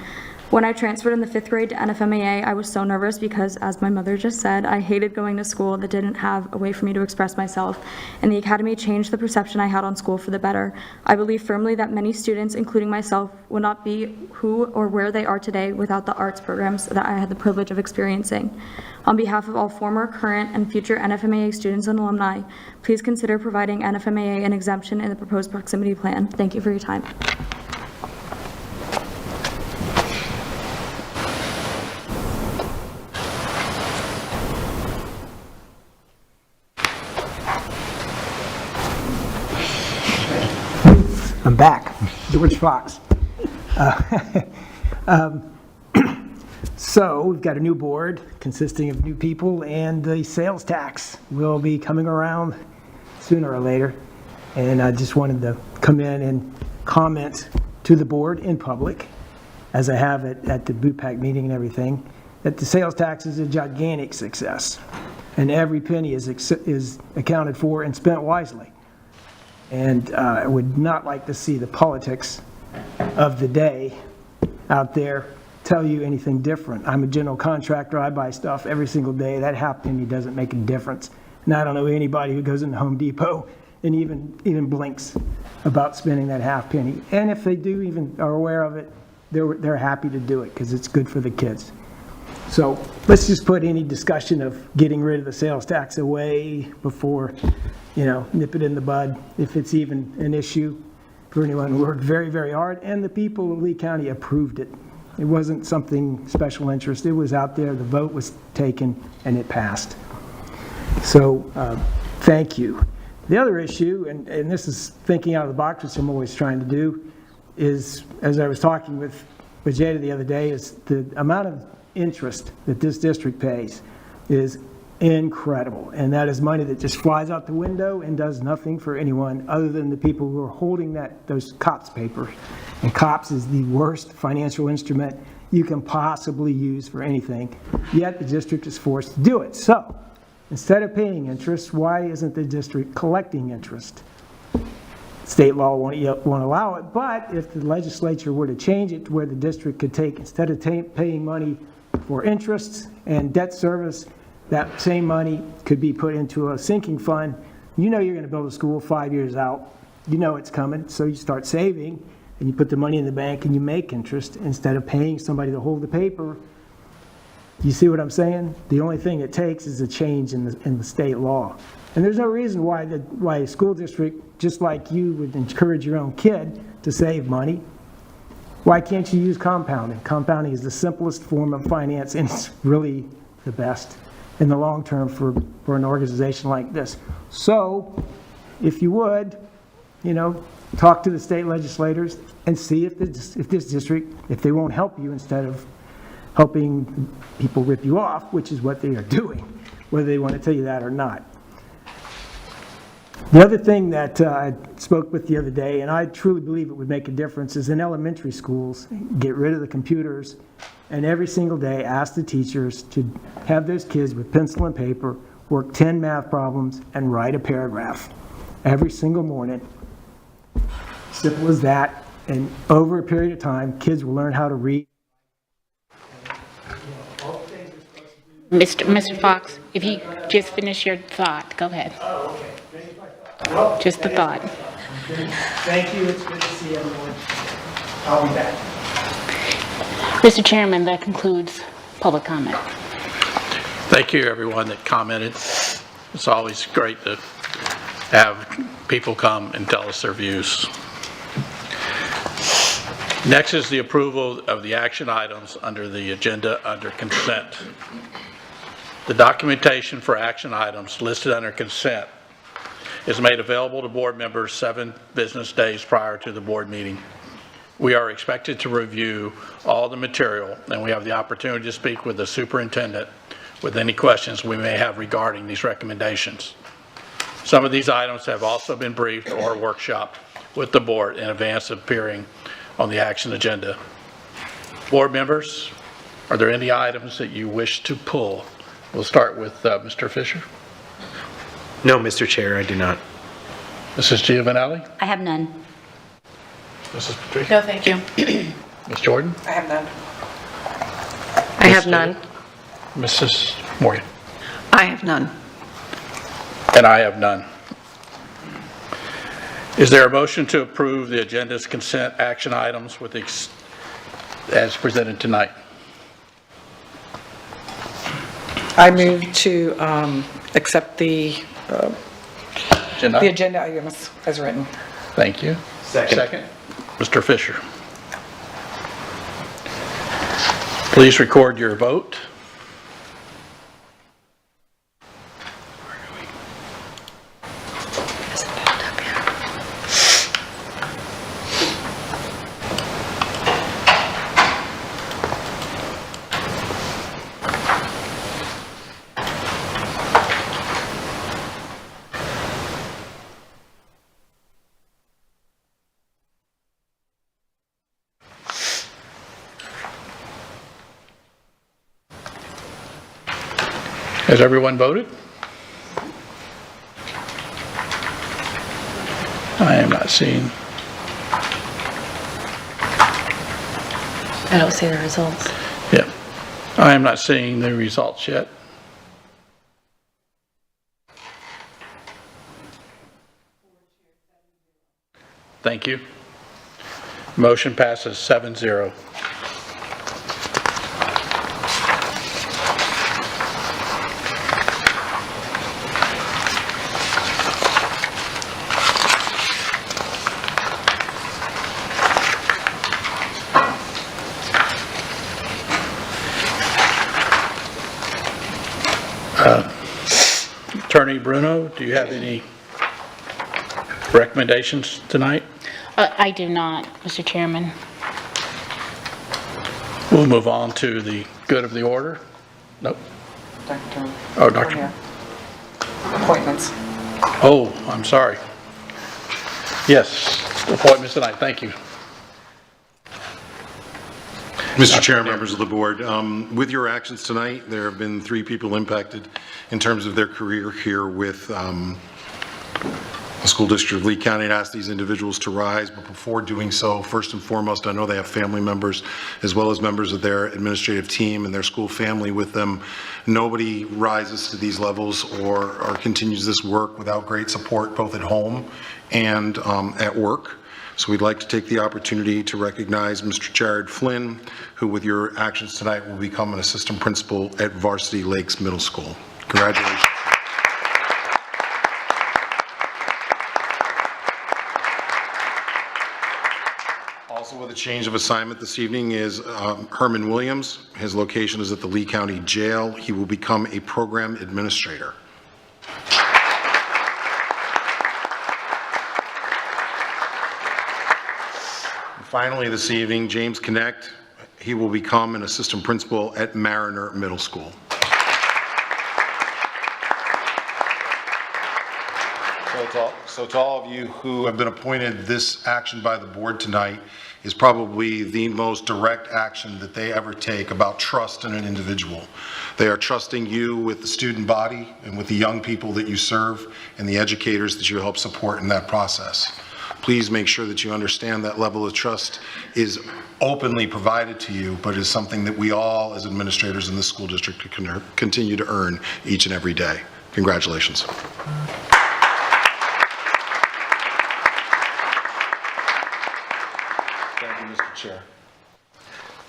When I transferred in the 5th grade to NFMAA, I was so nervous because, as my mother just said, I hated going to school that didn't have a way for me to express myself, and the Academy changed the perception I had on school for the better. I believe firmly that many students, including myself, would not be who or where they are today without the arts programs that I had the privilege of experiencing. On behalf of all former, current, and future NFMAA students and alumni, please consider providing NFMAA an exemption in the proposed proximity plan. Thank you for your time. I'm back, George Fox. So we've got a new board consisting of new people, and the sales tax will be coming around sooner or later. And I just wanted to come in and comment to the board in public, as I have at the BUPAC meeting and everything, that the sales tax is a gigantic success, and every penny is accounted for and spent wisely. And I would not like to see the politics of the day out there tell you anything different. I'm a general contractor. I buy stuff every single day. That half penny doesn't make a difference. And I don't know anybody who goes into Home Depot and even blinks about spending that half penny. And if they do even are aware of it, they're happy to do it because it's good for the kids. So let's just put any discussion of getting rid of the sales tax away before, nip it in the bud, if it's even an issue for anyone who worked very, very hard. And the people of Lee County approved it. It wasn't something special interest. It was out there, the vote was taken, and it passed. So thank you. The other issue, and this is thinking out of the box, which I'm always trying to do, is, as I was talking with Jada the other day, is the amount of interest that this district pays is incredible. And that is money that just flies out the window and does nothing for anyone other than the people who are holding those COPS papers. And COPS is the worst financial instrument you can possibly use for anything, yet the district is forced to do it. So instead of paying interest, why isn't the district collecting interest? State law won't allow it, but if the legislature were to change it to where the district could take, instead of paying money for interest and debt service, that same money could be put into a sinking fund. You're going to build a school 5 years out. You know it's coming, so you start saving, and you put the money in the bank, and you make interest instead of paying somebody to hold the paper. You see what I'm saying? The only thing it takes is a change in the state law. And there's no reason why a school district, just like you, would encourage your own kid to save money. Why can't you use compounding? Compounding is the simplest form of finance, and it's really the best in the long term for an organization like this. So, if you would, talk to the state legislators and see if this district, if they won't help you instead of helping people rip you off, which is what they are doing, whether they want to tell you that or not. The other thing that I spoke with the other day, and I truly believe it would make a difference, is in elementary schools, get rid of the computers, and every single day ask the teachers to have those kids with pencil and paper work 10 math problems and write a paragraph every single morning. Simple as that. And over a period of time, kids will learn how to read. Mr. Fox, if you just finish your thought, go ahead. Oh, okay. Well, just the thought. Thank you. It's good to see everyone. I'll be back. Mr. Chairman, that concludes public comment. Thank you, everyone that commented. It's always great to have people come and tell us their views. Next is the approval of the action items under the agenda under consent. The documentation for action items listed under consent is made available to board members 7 business days prior to the board meeting. We are expected to review all the material, and we have the opportunity to speak with the superintendent with any questions we may have regarding these recommendations. Some of these items have also been briefed or workshopped with the board in advance of appearing on the action agenda. Board members, are there any items that you wish to pull? We'll start with Mr. Fisher. No, Mr. Chair, I do not. Mrs. Giovanelli? I have none. Mrs. Patricia? No, thank you. Ms. Jordan? I have none. I have none. Mrs. Morgan? I have none. And I have none. Is there a motion to approve the agenda's consent action items with as presented tonight? I move to accept the agenda items as written. Thank you. Second. Mr. Fisher. Please record your vote. Has everyone voted? I am not seeing. I don't see the results. Yeah, I am not seeing the results yet. Thank you. Motion passes 7-0. Attorney Bruno, do you have any recommendations tonight? I do not, Mr. Chairman. We'll move on to the good of the order. Nope. Dr. Oh, Dr. Appointments. Oh, I'm sorry. Yes, appointments tonight. Thank you. Mr. Chair, members of the board, with your actions tonight, there have been 3 people impacted in terms of their career here with the School District of Lee County. And ask these individuals to rise, but before doing so, first and foremost, I know they have family members as well as members of their administrative team and their school family with them. Nobody rises to these levels or continues this work without great support, both at home and at work. So we'd like to take the opportunity to recognize Mr. Jared Flynn, who with your actions tonight will become an assistant principal at Varsity Lakes Middle School. Congratulations. Also with a change of assignment this evening is Herman Williams. His location is at the Lee County Jail. He will become a program administrator. Finally, this evening, James Connect, he will become an assistant principal at Mariner Middle School. So to all of you who have been appointed, this action by the board tonight is probably the most direct action that they ever take about trust in an individual. They are trusting you with the student body and with the young people that you serve and the educators that you help support in that process. Please make sure that you understand that level of trust is openly provided to you, but is something that we all as administrators in the school district can continue to earn each and every day. Congratulations. Thank you, Mr. Chair.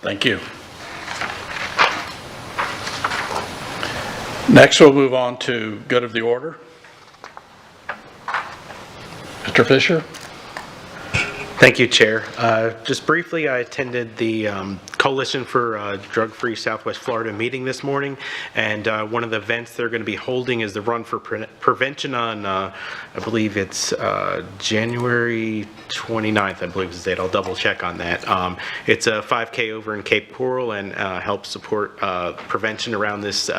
Thank you. Next, we'll move on to good of the order. Mr. Fisher. Thank you, Chair. Just briefly, I attended the Coalition for Drug-Free Southwest Florida meeting this morning, and one of the events they're going to be holding is the Run for Prevention on, I believe it's January 29th, I believe is the date. I'll double check on that. It's a 5K over in Cape Coral and helps support prevention around this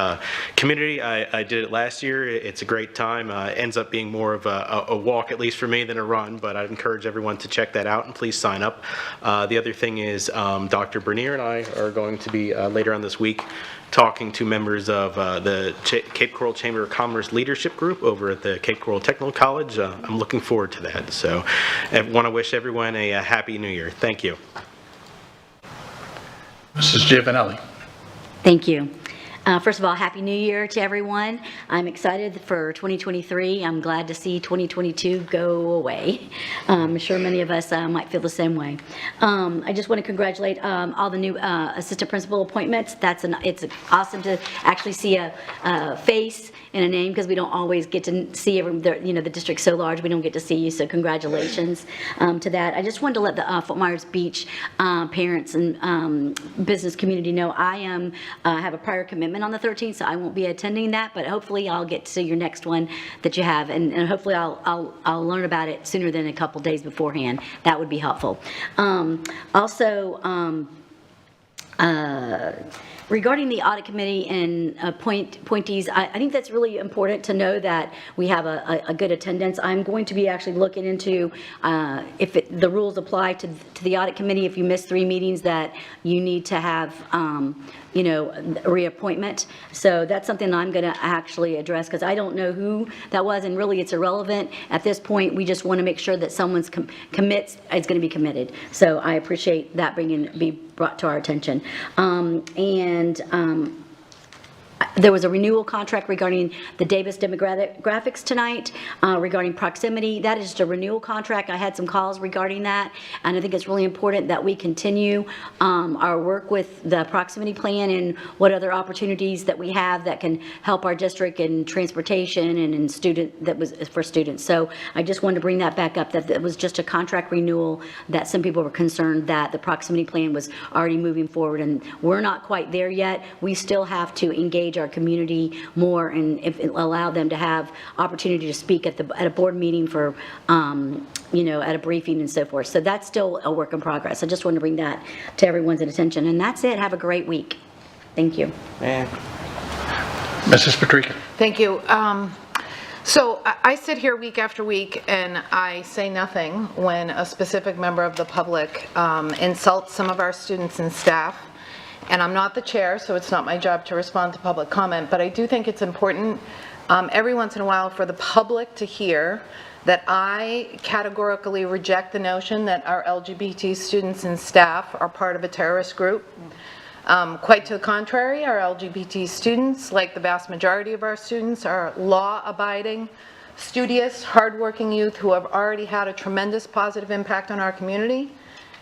community. I did it last year. It's a great time. Ends up being more of a walk, at least for me, than a run, but I'd encourage everyone to check that out and please sign up. The other thing is Dr. Bernier and I are going to be later on this week talking to members of the Cape Coral Chamber of Commerce Leadership Group over at the Cape Coral Technical College. I'm looking forward to that. So I want to wish everyone a happy new year. Thank you. Mrs. Giovanelli. Thank you. First of all, Happy New Year to everyone. I'm excited for 2023. I'm glad to see 2022 go away. I'm sure many of us might feel the same way. I just want to congratulate all the new assistant principal appointments. It's awesome to actually see a face and a name because we don't always get to see the district's so large we don't get to see you. So congratulations to that. I just wanted to let the Fort Myers Beach parents and business community know I have a prior commitment on the 13th, so I won't be attending that, but hopefully I'll get to see your next one that you have, and hopefully I'll learn about it sooner than a couple days beforehand. That would be helpful. Regarding the audit committee and appointees, I think that's really important to know that we have a good attendance. I'm going to be actually looking into if the rules apply to the audit committee. If you miss 3 meetings, that you need to have a reappointment. So that's something I'm going to actually address because I don't know who that was, and really it's irrelevant at this point. We just want to make sure that someone's commits is going to be committed. So I appreciate that be brought to our attention. There was a renewal contract regarding the Davis demographics tonight regarding proximity. That is just a renewal contract. I had some calls regarding that, and I think it's really important that we continue our work with the proximity plan and what other opportunities that we have that can help our district in transportation and in for students. So I just wanted to bring that back up, that it was just a contract renewal, that some people were concerned that the proximity plan was already moving forward, and we're not quite there yet. We still have to engage our community more and allow them to have opportunity to speak at a board meeting for at a briefing and so forth. So that's still a work in progress. I just wanted to bring that to everyone's attention, and that's it. Have a great week. Thank you. Mrs. Patrica. Thank you. So I sit here week after week and I say nothing when a specific member of the public insults some of our students and staff. And I'm not the chair, so it's not my job to respond to public comment, but I do think it's important every once in a while for the public to hear that I categorically reject the notion that our LGBT students and staff are part of a terrorist group. Quite to the contrary, our LGBT students, like the vast majority of our students, are law-abiding, studious, hardworking youth who have already had a tremendous positive impact on our community.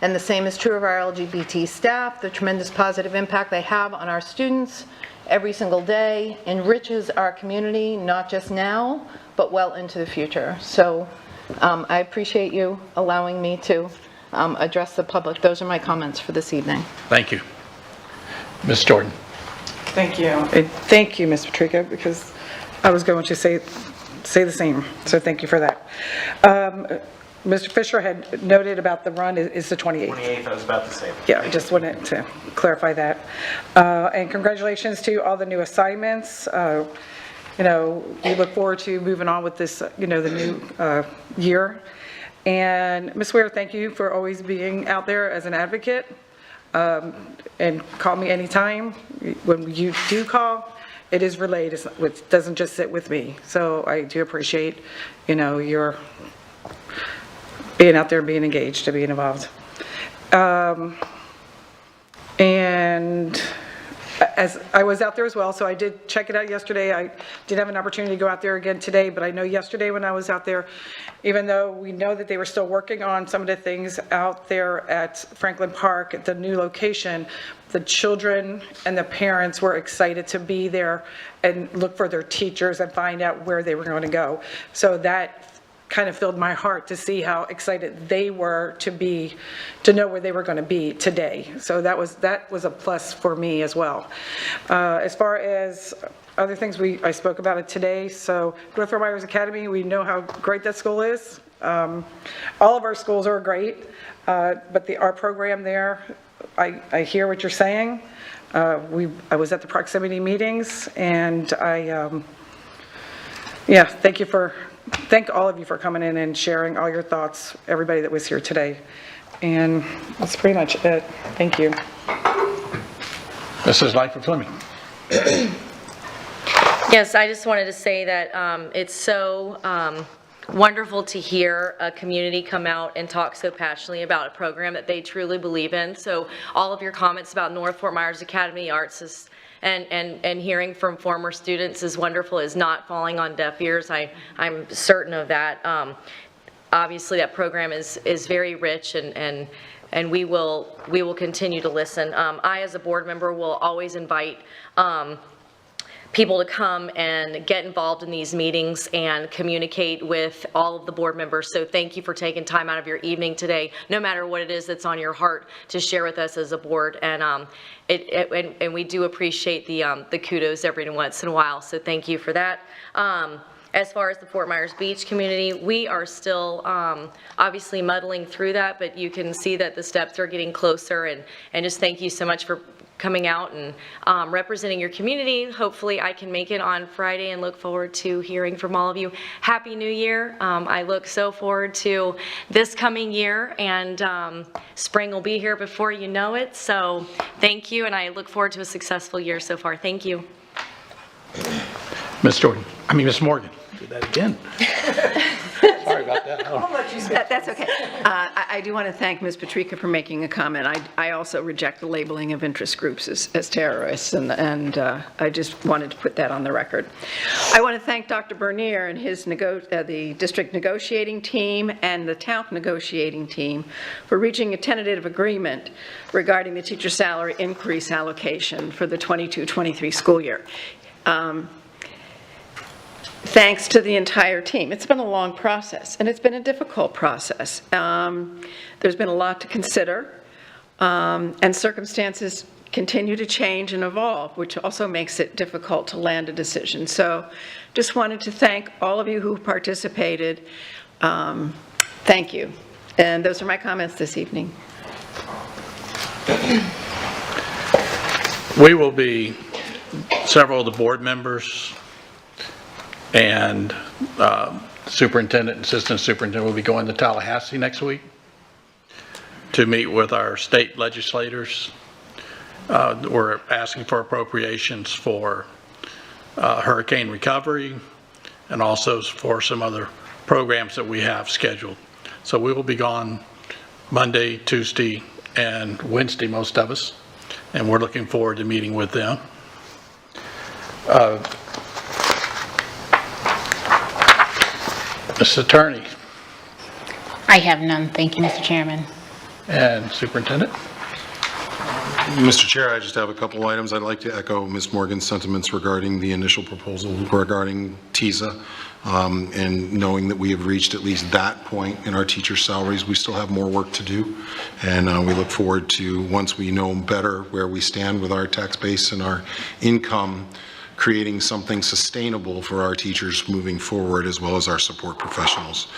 And the same is true of our LGBT staff. The tremendous positive impact they have on our students every single day enriches our community, not just now, but well into the future. So I appreciate you allowing me to address the public. Those are my comments for this evening. Thank you. Ms. Jordan. Thank you. And thank you, Ms. Patrica, because I was going to say the same, so thank you for that. Mr. Fisher had noted about the run is the 28th. 28th, I was about to say. Yeah, I just wanted to clarify that. And congratulations to all the new assignments. You know, we look forward to moving on with this, you know, the new year. And Ms. Ware, thank you for always being out there as an advocate. And call me anytime. When you do call, it is relayed. It doesn't just sit with me. So I do appreciate, you know, your being out there, being engaged, to being involved. And as I was out there as well, so I did check it out yesterday. I did have an opportunity to go out there again today, but I know yesterday when I was out there, even though we know that they were still working on some of the things out there at Franklin Park at the new location, the children and the parents were excited to be there and look for their teachers and find out where they were going to go. So that kind of filled my heart to see how excited they were to know where they were going to be today. So that was a plus for me as well. As far as other things, I spoke about it today. So North Fort Myers Academy, we know how great that school is. All of our schools are great, but our program there, I hear what you're saying. I was at the proximity meetings, and thank all of you for coming in and sharing all your thoughts, everybody that was here today. And that's pretty much it. Thank you. Mrs. Lightfoot Fleming. Yes, I just wanted to say that it's so wonderful to hear a community come out and talk so passionately about a program that they truly believe in. So all of your comments about North Fort Myers Academy Arts is and hearing from former students is wonderful, is not falling on deaf ears. I'm certain of that. Obviously that program is very rich, and we will continue to listen. I, as a board member, will always invite people to come and get involved in these meetings and communicate with all of the board members. So thank you for taking time out of your evening today, no matter what it is that's on your heart, to share with us as a board. And and we do appreciate the kudos every once in a while. So thank you for that. As far as the Fort Myers Beach community, we are still obviously muddling through that, but you can see that the steps are getting closer. And just thank you so much for coming out and representing your community. Hopefully I can make it on Friday and look forward to hearing from all of you. Happy New Year. I look so forward to this coming year, and spring will be here before you know it. So thank you, and I look forward to a successful year so far. Thank you. Ms. Morgan. Do that again. Sorry about that. That's okay. I do want to thank Ms. Patrica for making a comment. I also reject the labeling of interest groups as terrorists, and I just wanted to put that on the record. I want to thank Dr. Bernier and his the district negotiating team and the town negotiating team for reaching a tentative agreement regarding the teacher salary increase allocation for the 22-23 school year. Thanks to the entire team. It's been a long process, and it's been a difficult process. There's been a lot to consider, and circumstances continue to change and evolve, which also makes it difficult to land a decision. So just wanted to thank all of you who participated. Thank you. And those are my comments this evening. We will be, several of the board members and superintendent and assistant superintendent will be going to Tallahassee next week to meet with our state legislators. We're asking for appropriations for hurricane recovery and also for some other programs that we have scheduled. So we will be gone Monday, Tuesday, and Wednesday, most of us, and we're looking forward to meeting with them. Mr. Attorney. I have none. Thank you, Mr. Chairman. And Superintendent. Mr. Chair, I just have a couple of items. I'd like to echo Ms. Morgan's sentiments regarding the initial proposal regarding TISA. and knowing that we have reached at least that point in our teacher salaries, we still have more work to do, and we look forward to, once we know better where we stand with our tax base and our income, creating something sustainable for our teachers moving forward, as well as our support professionals.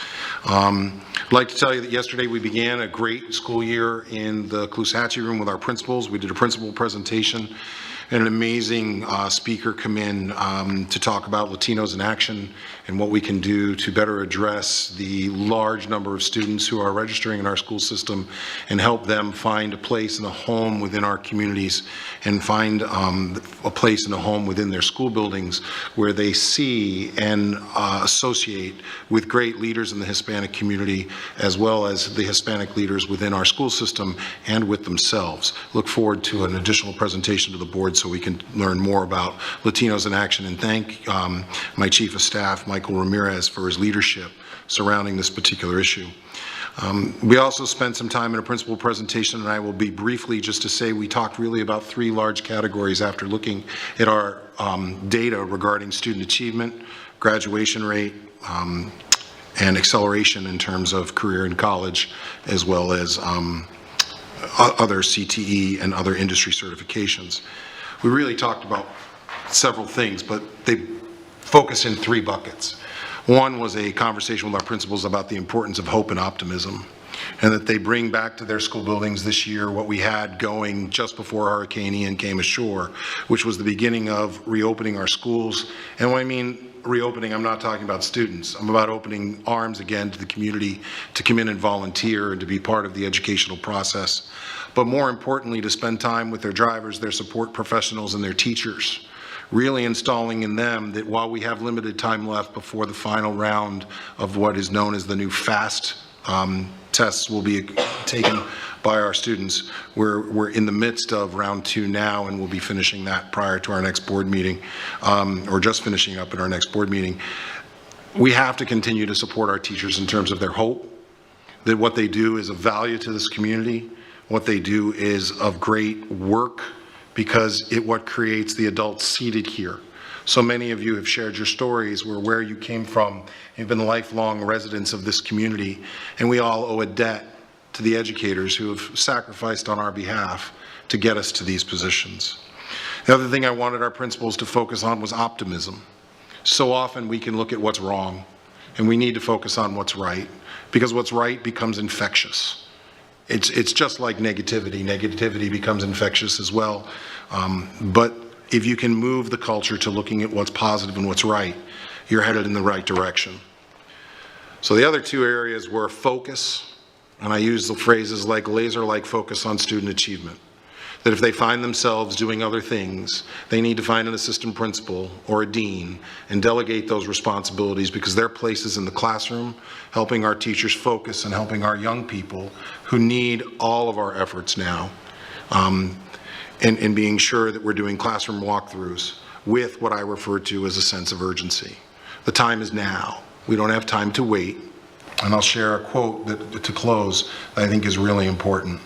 I'd like to tell you that yesterday we began a great school year in the Clushatchee room with our principals. We did a principal presentation and an amazing speaker come in to talk about Latinos in Action and what we can do to better address the large number of students who are registering in our school system and help them find a place and a home within our communities and find a place and a home within their school buildings where they see and associate with great leaders in the Hispanic community, as well as the Hispanic leaders within our school system and with themselves. Look forward to an additional presentation to the board so we can learn more about Latinos in Action, and thank my Chief of Staff, Michael Ramirez, for his leadership surrounding this particular issue. We also spent some time in a principal presentation, and I will be briefly just to say we talked really about 3 large categories after looking at our data regarding student achievement, graduation rate, and acceleration in terms of career in college, as well as other CTE and other industry certifications. We really talked about several things, but they focus in 3 buckets. One was a conversation with our principals about the importance of hope and optimism, and that they bring back to their school buildings this year what we had going just before Hurricane Ian came ashore, which was the beginning of reopening our schools. And when I mean reopening, I'm not talking about students. I'm about opening arms again to the community to come in and volunteer and to be part of the educational process. But more importantly, to spend time with their drivers, their support professionals, and their teachers, really installing in them that while we have limited time left before the final round of what is known as the new FAST tests will be taken by our students, we're in the midst of round 2 now, and we'll be finishing that prior to our next board meeting, or just finishing up at our next board meeting. We have to continue to support our teachers in terms of their hope, that what they do is of value to this community, what they do is of great work, because what creates the adults seated here. So many of you have shared your stories where you came from. You've been lifelong residents of this community, and we all owe a debt to the educators who have sacrificed on our behalf to get us to these positions. The other thing I wanted our principals to focus on was optimism. So often we can look at what's wrong, and we need to focus on what's right, because what's right becomes infectious. It's just like negativity. Negativity becomes infectious as well. But if you can move the culture to looking at what's positive and what's right, you're headed in the right direction. So the other 2 areas were focus, and I use the phrases like laser-like focus on student achievement. That if they find themselves doing other things, they need to find an assistant principal or a dean and delegate those responsibilities, because their place is in the classroom, helping our teachers focus and helping our young people who need all of our efforts now, and being sure that we're doing classroom walkthroughs with what I refer to as a sense of urgency. The time is now. We don't have time to wait. And I'll share a quote to close that I think is really important.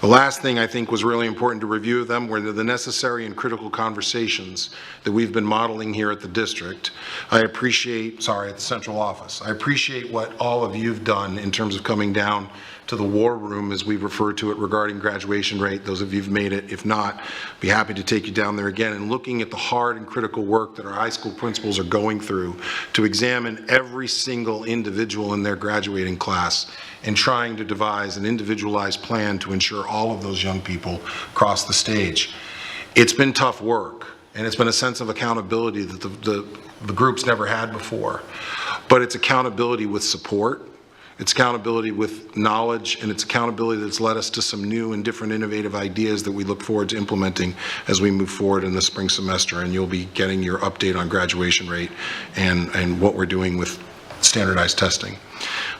The last thing I think was really important to review of them were the necessary and critical conversations that we've been modeling here at the district. At the central office. I appreciate what all of you've done in terms of coming down to the war room, as we refer to it, regarding graduation rate. Those of you who've made it, if not, be happy to take you down there again, and looking at the hard and critical work that our high school principals are going through to examine every single individual in their graduating class and trying to devise an individualized plan to ensure all of those young people cross the stage. It's been tough work, and it's been a sense of accountability that the group's never had before. But it's accountability with support, it's accountability with knowledge, and it's accountability that's led us to some new and different innovative ideas that we look forward to implementing as we move forward in the spring semester. And you'll be getting your update on graduation rate and what we're doing with standardized testing.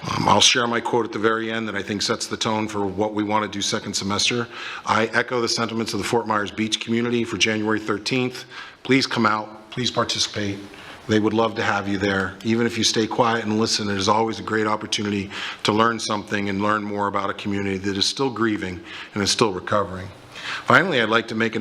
I'll share my quote at the very end that I think sets the tone for what we want to do second semester. I echo the sentiments of the Fort Myers Beach community for January 13th. Please come out, please participate. They would love to have you there. Even if you stay quiet and listen, it is always a great opportunity to learn something and learn more about a community that is still grieving and is still recovering. Finally, I'd like to make a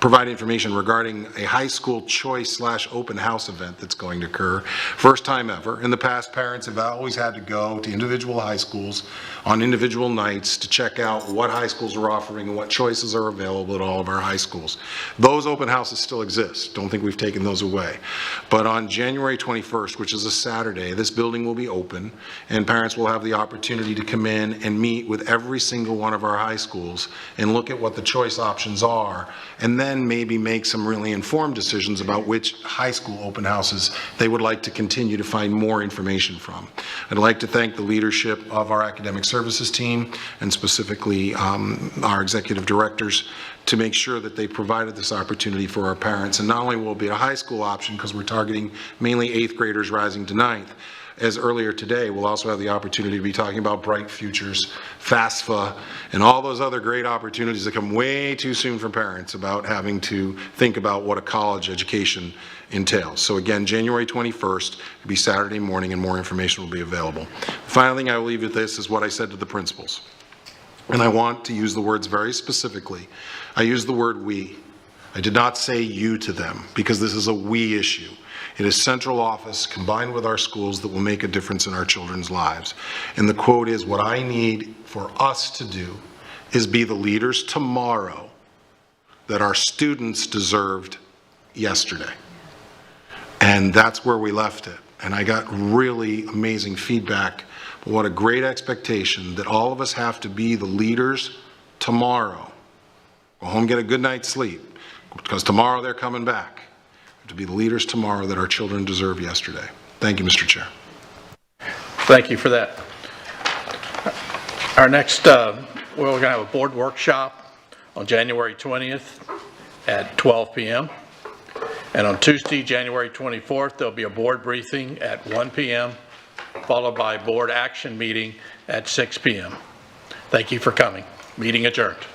provide information regarding a high school choice/open house event that's going to occur. First time ever. In the past, parents have always had to go to individual high schools on individual nights to check out what high schools are offering and what choices are available at all of our high schools. Those open houses still exist. Don't think we've taken those away. But on January 21st, which is a Saturday, this building will be open and parents will have the opportunity to come in and meet with every single one of our high schools and look at what the choice options are, and then maybe make some really informed decisions about which high school open houses they would like to continue to find more information from. I'd like to thank the leadership of our academic services team and specifically our executive directors to make sure that they provided this opportunity for our parents. And not only will it be a high school option because we're targeting mainly 8th graders rising to 9th, as earlier today, we'll also have the opportunity to be talking about Bright Futures, FAFSA, and all those other great opportunities that come way too soon for parents about having to think about what a college education entails. So again, January 21st, it'll be Saturday morning and more information will be available. The final thing I will leave with this is what I said to the principals. And I want to use the words very specifically. I used the word we. I did not say you to them because this is a we issue. It is central office combined with our schools that will make a difference in our children's lives. And the quote is, what I need for us to do is be the leaders tomorrow that our students deserved yesterday. And that's where we left it. And I got really amazing feedback. But what a great expectation that all of us have to be the leaders tomorrow. Go home, get a good night's sleep, because tomorrow they're coming back. To be the leaders tomorrow that our children deserve yesterday. Thank you, Mr. Chair. Thank you for that. Our next, we're going to have a board workshop on January 20th at 12 p.m. And on Tuesday, January 24th, there'll be a board briefing at 1 p.m., followed by a board action meeting at 6 p.m. Thank you for coming. Meeting adjourned.